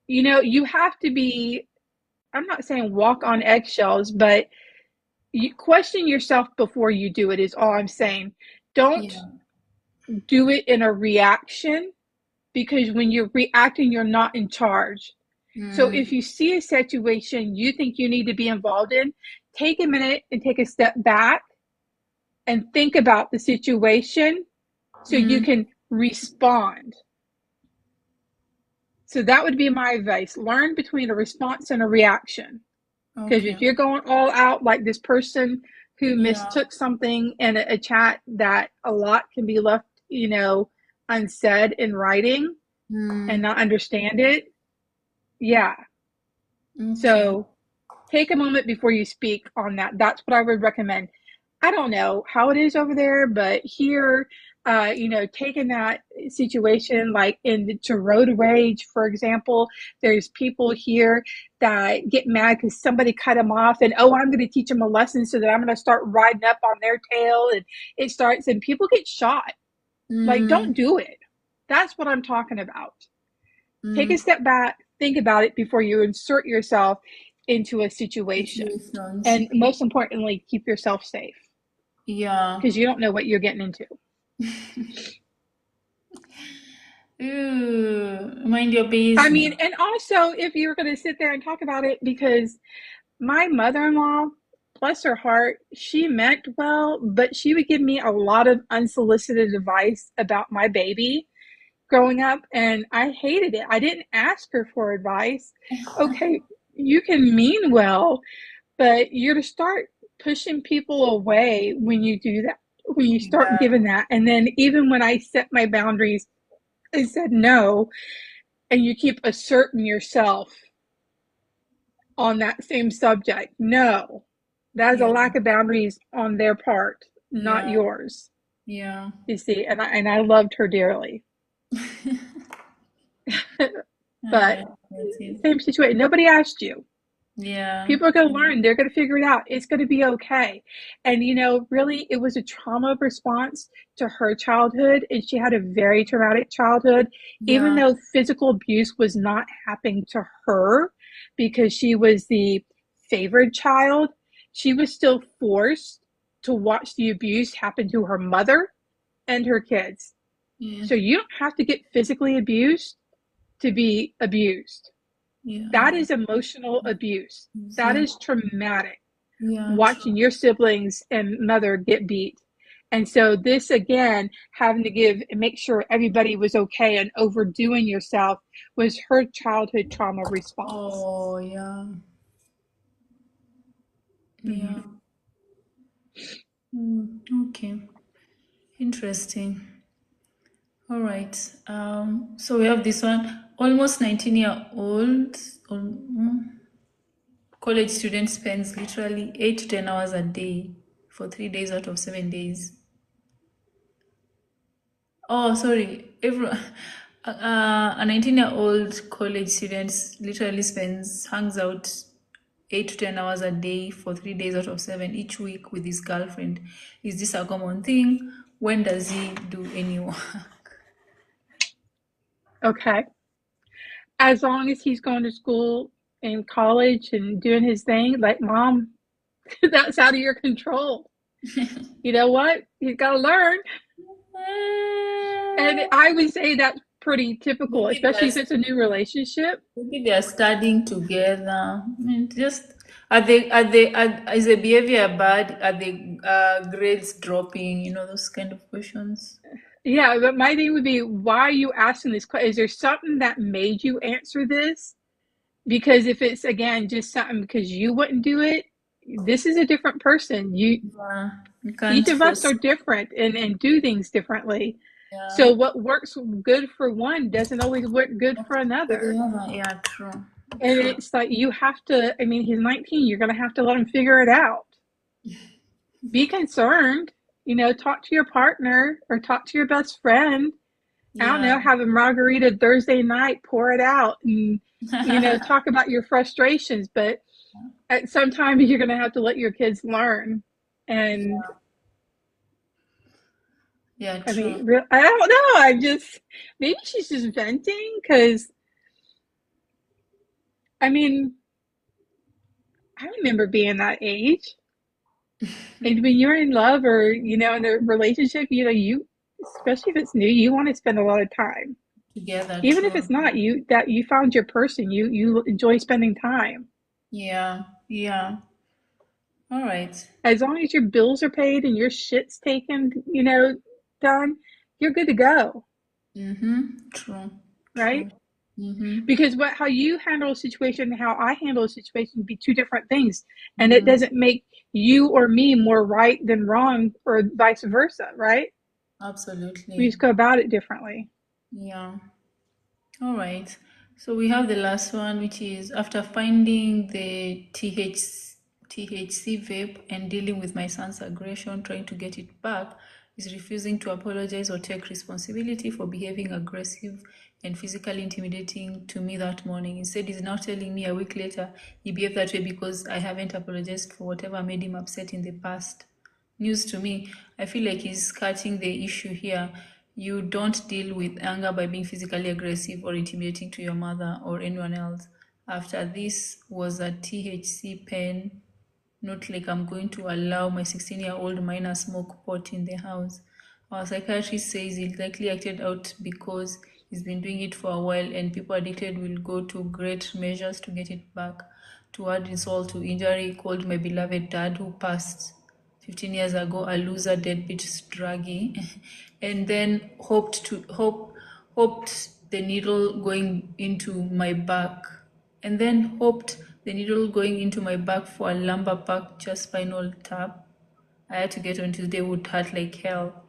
[SPEAKER 2] you have to be, I'm not saying walk on eggshells, but you question yourself before you do it, is all I'm saying. Don't
[SPEAKER 1] Yeah.
[SPEAKER 2] do it in a reaction, because when you're reacting, you're not in charge. So if
[SPEAKER 1] Mm.
[SPEAKER 2] you see a situation you think you need to be involved in, take a minute and take a step back and think about the situation so you
[SPEAKER 1] Mm.
[SPEAKER 2] can respond. So that would be my advice. Learn between a response and a reaction. Because
[SPEAKER 1] Okay.
[SPEAKER 2] if you're going all out like this person who
[SPEAKER 1] Yeah.
[SPEAKER 2] mistook something in a chat, that a lot can be left, unsaid in writing and
[SPEAKER 1] Mm.
[SPEAKER 2] not understand it. Yeah.
[SPEAKER 1] Okay.
[SPEAKER 2] So take a moment before you speak on that. That's what I would recommend. I don't know how it is over there, but here, taking that situation like into road rage, for example, there's people here that get mad because somebody cut them off, and oh, I'm going to teach them a lesson so that I'm going to start riding up on their tail, and it starts, and people get shot. Like, don't
[SPEAKER 1] Mm.
[SPEAKER 2] do it. That's what I'm talking about. Take a
[SPEAKER 1] Mm.
[SPEAKER 2] step back, think about it before you insert yourself into a situation.
[SPEAKER 1] Situations.
[SPEAKER 2] And most importantly, keep yourself safe,
[SPEAKER 1] Yeah.
[SPEAKER 2] because you don't know what you're getting into.
[SPEAKER 1] Ooh, mind your
[SPEAKER 2] I mean,
[SPEAKER 1] business.
[SPEAKER 2] and also if you're going to sit there and talk about it, because my mother in law, bless her heart, she meant well, but she would give me a lot of unsolicited advice about my baby growing up, and I hated it. I didn't ask her for advice. Okay, you can mean well, but you're to start pushing people away when you do that, when you start
[SPEAKER 1] Yeah.
[SPEAKER 2] giving that. And then even when I set my boundaries, I said no, and you keep asserting yourself on that same subject. No, that is a
[SPEAKER 1] Yeah.
[SPEAKER 2] lack of boundaries on their part, not
[SPEAKER 1] Yeah.
[SPEAKER 2] yours.
[SPEAKER 1] Yeah.
[SPEAKER 2] You see, and I loved her dearly. But
[SPEAKER 1] I get it.
[SPEAKER 2] same situation. Nobody asked you.
[SPEAKER 1] Yeah.
[SPEAKER 2] People are going to learn. They're going to figure it out. It's going to be okay. And, really, it was a trauma response to her childhood. And she had a very traumatic childhood, even
[SPEAKER 1] Yeah.
[SPEAKER 2] though physical abuse was not happening to her because she was the favored child. She was still forced to watch the abuse happen to her mother and her kids.
[SPEAKER 1] Yeah.
[SPEAKER 2] So you don't have to get physically abused to be abused.
[SPEAKER 1] Yeah.
[SPEAKER 2] That is emotional abuse. That
[SPEAKER 1] Yeah.
[SPEAKER 2] is traumatic,
[SPEAKER 1] Yeah.
[SPEAKER 2] watching
[SPEAKER 1] True.
[SPEAKER 2] your siblings and mother get beat. And so this again, having to give and make sure everybody was okay and overdoing yourself was her childhood trauma response.
[SPEAKER 1] Oh, yeah. Yeah.
[SPEAKER 2] Mm-hmm.
[SPEAKER 1] Okay. Interesting. All right. So we have this one. Almost 19-year-old college student spends literally 8 to 10 hours a day for 3 days out of 7 days. Oh, sorry. A 19-year-old college student literally hangs out 8 to 10 hours a day for 3 days out of seven each week with his girlfriend. Is this a common thing? When does he do any work?
[SPEAKER 2] Okay. As long as he's going to school and college and doing his thing, like mom, that's out of your control. You know what? He's got to learn. And
[SPEAKER 1] Eh,
[SPEAKER 2] I would say that's pretty typical,
[SPEAKER 1] maybe
[SPEAKER 2] especially if it's a new relationship.
[SPEAKER 1] maybe they are studying together. I mean, just is the behavior bad? Are the grades dropping? Those kind of questions.
[SPEAKER 2] Yeah, but my thing would be, why are you asking this question? Is there something that made you answer this? Because if it's again just something because you wouldn't do it, this is a different person.
[SPEAKER 1] Yeah, you can't
[SPEAKER 2] Each of us
[SPEAKER 1] force.
[SPEAKER 2] are different and do things differently.
[SPEAKER 1] Yeah,
[SPEAKER 2] So what works good for one doesn't always work good for
[SPEAKER 1] for
[SPEAKER 2] another.
[SPEAKER 1] the other. Yeah, true,
[SPEAKER 2] And
[SPEAKER 1] true.
[SPEAKER 2] it's like you have to, I mean, he's 19, you're gonna have to let him figure it out. Be concerned, talk to your partner or talk to your best friend. I don't
[SPEAKER 1] Yeah,
[SPEAKER 2] know, have a margarita Thursday night, pour it out, and talk about your frustrations. But at some time, you're going to have to let your kids learn. And
[SPEAKER 1] yeah,
[SPEAKER 2] I
[SPEAKER 1] true.
[SPEAKER 2] mean, I don't know. I'm just maybe she's just venting because I mean, I remember being that age, and when you're in love or in a relationship, you especially if it's new, you want to spend a lot of time.
[SPEAKER 1] Together,
[SPEAKER 2] Even if
[SPEAKER 1] true.
[SPEAKER 2] it's not you that you found your person, you enjoy spending time.
[SPEAKER 1] Yeah, yeah. All right.
[SPEAKER 2] As long as your bills are paid and your shit's taken, done, you're good to go,
[SPEAKER 1] Mm-hmm. True,
[SPEAKER 2] right?
[SPEAKER 1] true. Mm-hmm.
[SPEAKER 2] Because how you handle a situation and how I handle a situation would be two different things, and it
[SPEAKER 1] Mm-hmm.
[SPEAKER 2] doesn't make you or me more right than wrong, or vice versa, right? We
[SPEAKER 1] Absolutely.
[SPEAKER 2] just go about it differently.
[SPEAKER 1] Yeah. All right. So we have the last one, which is after finding the THC vape and dealing with my son's aggression, trying to get it back, is refusing to apologize or take responsibility for behaving aggressive and physically intimidating to me that morning. Instead, he's now telling me a week later he behaved that way because I haven't apologized for whatever made him upset in the past. News to me. I feel like he's cutting the issue here. You don't deal with anger by being physically aggressive or intimidating to your mother or anyone else. After this was a THC pen, not like I'm going to allow my 16-year-old minor smoke pot in the house. Our psychiatrist says he likely acted out because he's been doing it for a while and people addicted will go to great measures to get it back. To add insult to injury, he called my beloved dad who passed 15 years ago a loser deadbeat druggie and then hoped the needle going into my back and then hoped the needle going into my back for a lumbar puncture spinal tap I had to get on Tuesday would hurt like hell.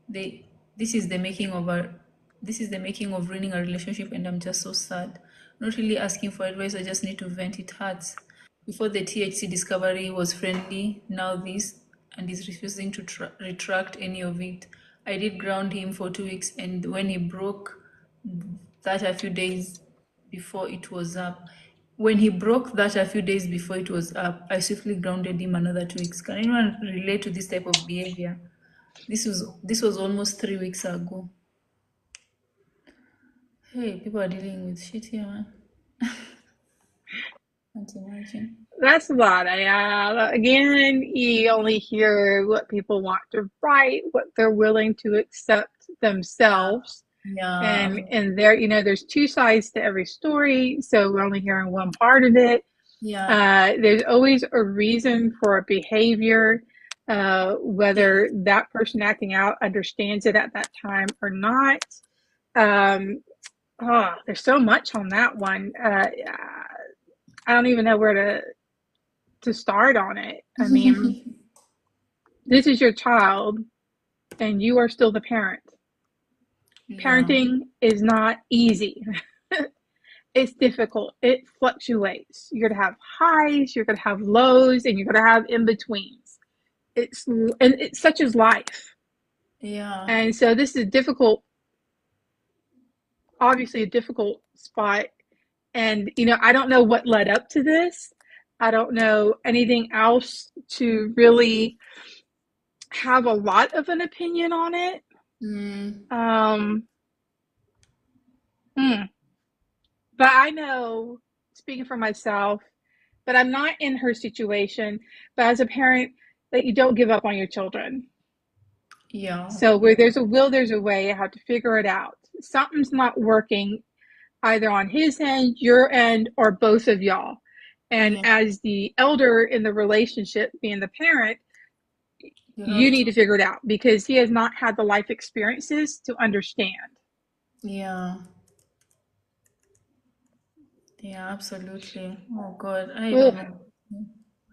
[SPEAKER 1] They this is the making of a this is the making of ruining a relationship and I'm just so sad. Not really asking for advice, I just need to vent. It hurts. Before the THC discovery he was friendly, now this, and he's refusing to retract any of it. I did ground him for 2 weeks and when he broke that a few days before it was up. when he broke that a few days before it was up, I swiftly grounded him another 2 weeks. Can anyone relate to this type of behavior? This was almost 3 weeks ago. Hey, people are dealing with shit here, man. Can't imagine.
[SPEAKER 2] That's a lot. Again, you only hear what people want to write, what they're willing to accept
[SPEAKER 1] Yeah,
[SPEAKER 2] themselves.
[SPEAKER 1] yeah,
[SPEAKER 2] And there, there's two sides to every story, so we're only hearing one part of it.
[SPEAKER 1] yeah,
[SPEAKER 2] There's always a reason for a behavior,
[SPEAKER 1] yes.
[SPEAKER 2] whether that person acting out understands it at that time or not. Um, there's so much on that one. I don't even know where to start on it. I mean, this is your child, and you are still the parent.
[SPEAKER 1] Yeah,
[SPEAKER 2] Parenting is not easy. It's difficult. It fluctuates. You're going to have highs, you're going to have lows, and you're going to have in betweens. It's such as life.
[SPEAKER 1] yeah.
[SPEAKER 2] And so this is difficult, obviously a difficult spot. And I don't know what led up to this. I don't know anything else to really have a lot of an opinion on it.
[SPEAKER 1] Mm,
[SPEAKER 2] Um, hmm. But I know, speaking for myself, but I'm not in her situation. But as a parent, that you don't give up on your children.
[SPEAKER 1] yeah,
[SPEAKER 2] So where there's a will, there's a way. You have to figure it out. Something's not working either on his end, your end, or both of y'all. And
[SPEAKER 1] yeah.
[SPEAKER 2] as the elder in the relationship, being the parent,
[SPEAKER 1] You
[SPEAKER 2] you
[SPEAKER 1] have
[SPEAKER 2] need
[SPEAKER 1] to.
[SPEAKER 2] to figure it out because he has not had the life experiences to understand.
[SPEAKER 1] Yeah, yeah, absolutely. Oh God, I don't
[SPEAKER 2] Ugh.
[SPEAKER 1] know.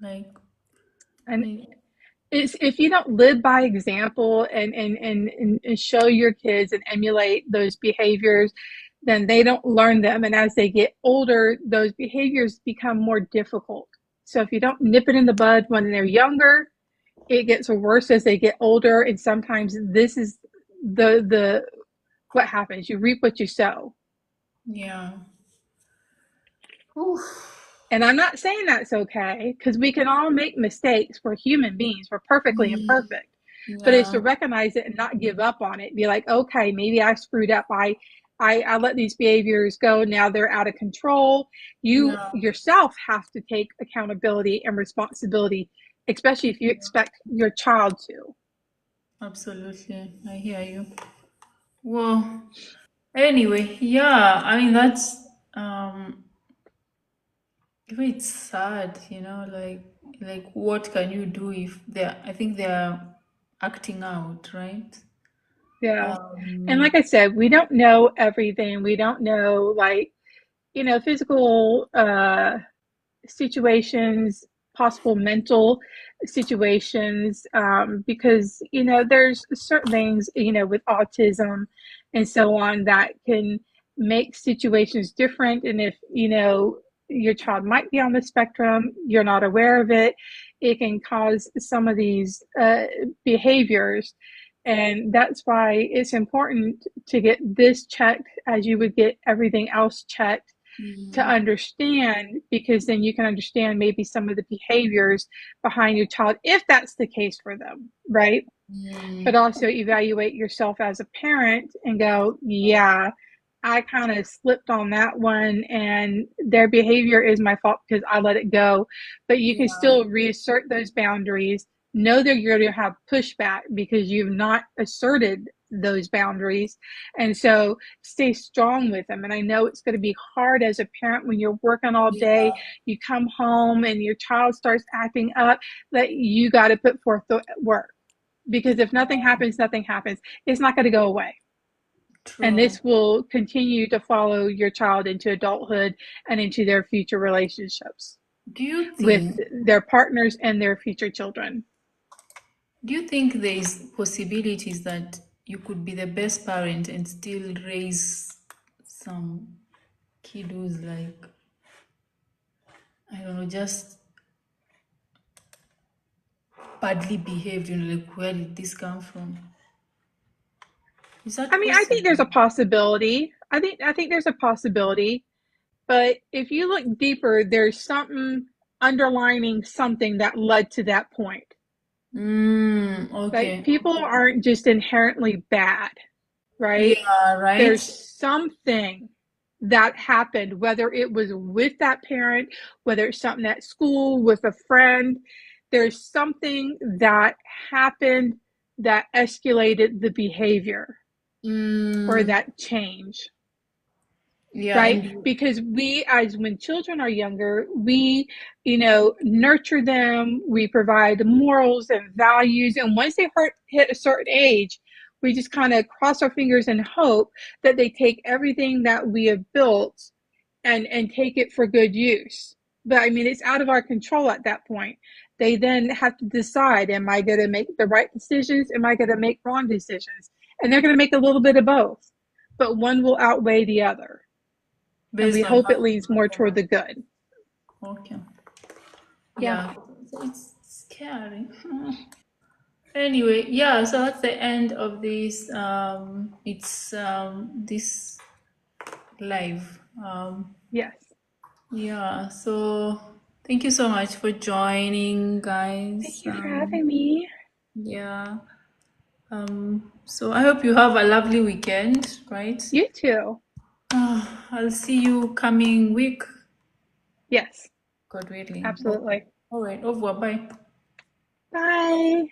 [SPEAKER 1] Like,
[SPEAKER 2] And
[SPEAKER 1] I,
[SPEAKER 2] it's if you don't live by example and show your kids and emulate those behaviors, then they don't learn them. And as they get older, those behaviors become more difficult. So if you don't nip it in the bud when they're younger, it gets worse as they get older. And sometimes this is the what happens. You reap what you sow.
[SPEAKER 1] yeah. Oof.
[SPEAKER 2] And I'm not saying that's okay because we can all make mistakes. We're human beings. We're perfectly
[SPEAKER 1] Mm,
[SPEAKER 2] imperfect. But it's to
[SPEAKER 1] yeah,
[SPEAKER 2] recognize it and not give up on it. Be like, okay, maybe I screwed up. I let these behaviors go. Now they're out of control. You
[SPEAKER 1] yeah,
[SPEAKER 2] yourself have to take accountability and responsibility, especially if you expect your child to.
[SPEAKER 1] absolutely. I hear you. Well, anyway, yeah. I mean, um, it's sad, like what can you do if they're? I think they're acting out, right?
[SPEAKER 2] Yeah. And
[SPEAKER 1] Um,
[SPEAKER 2] like I said, we don't know everything. We don't know like, physical situations, possible mental situations, because there's certain things with autism and so on that can make situations different. And if your child might be on the spectrum, you're not aware of it, it can cause some of these behaviors. And that's why it's important to get this checked as you would get everything else checked to
[SPEAKER 1] mm,
[SPEAKER 2] understand, because then you can understand maybe some of the behaviors behind your child if that's the case for them, right? But
[SPEAKER 1] mm,
[SPEAKER 2] also evaluate yourself as a parent and go, yeah, I kind of slipped on that one and their behavior is my fault because I let it go. But you can
[SPEAKER 1] yeah,
[SPEAKER 2] still reassert those boundaries. Know that you're going to have pushback because you've not asserted those boundaries. And so stay strong with them. And I know it's going to be hard as a parent when you're working all day,
[SPEAKER 1] yeah,
[SPEAKER 2] you come home and your child starts acting up, that you got to put forth the work, because if nothing happens, nothing happens. It's not going to go away. And
[SPEAKER 1] true.
[SPEAKER 2] this will continue to follow your child into adulthood and into their future relationships
[SPEAKER 1] Do you
[SPEAKER 2] with
[SPEAKER 1] think?
[SPEAKER 2] their partners and their future children.
[SPEAKER 1] Do you think there is possibilities that you could be the best parent and still raise some kiddos like I don't know, just badly behaved? Like where did this come from? Is
[SPEAKER 2] I
[SPEAKER 1] that
[SPEAKER 2] mean, I think there's
[SPEAKER 1] possible?
[SPEAKER 2] a possibility. I think there's a possibility. But if you look deeper, there's something underlining something that led to that point. Like
[SPEAKER 1] Okay.
[SPEAKER 2] people aren't just inherently bad, right?
[SPEAKER 1] Yeah,
[SPEAKER 2] There's
[SPEAKER 1] right.
[SPEAKER 2] something that happened, whether it was with that parent, whether it's something at school with a friend. There's something that happened that escalated the behavior or
[SPEAKER 1] Mm,
[SPEAKER 2] that change,
[SPEAKER 1] yeah,
[SPEAKER 2] right?
[SPEAKER 1] and
[SPEAKER 2] Because we, as when children are younger, we, nurture them, we provide morals and values. And once they hit a certain age, we just kind of cross our fingers and hope that they take everything that we have built and take it for good use. But I mean, it's out of our control at that point. They then have to decide, am I going to make the right decisions? Am I going to make wrong decisions? And they're going to make a little bit of both, but one will outweigh the other, and we
[SPEAKER 1] based on
[SPEAKER 2] hope
[SPEAKER 1] how
[SPEAKER 2] it
[SPEAKER 1] you
[SPEAKER 2] leans more toward
[SPEAKER 1] perform.
[SPEAKER 2] the good.
[SPEAKER 1] Okay.
[SPEAKER 2] Yeah.
[SPEAKER 1] Yeah, it's scary. Anyway, yeah, so that's the end of this it's this live.
[SPEAKER 2] Yes.
[SPEAKER 1] Yeah, so thank you so much for joining,
[SPEAKER 2] Thank
[SPEAKER 1] guys.
[SPEAKER 2] you for having me.
[SPEAKER 1] Yeah. So I hope you have a lovely weekend, right?
[SPEAKER 2] You too.
[SPEAKER 1] I'll see you coming week,
[SPEAKER 2] Yes,
[SPEAKER 1] God willing. Okay.
[SPEAKER 2] absolutely.
[SPEAKER 1] All right. Au revoir. Bye.
[SPEAKER 2] Bye.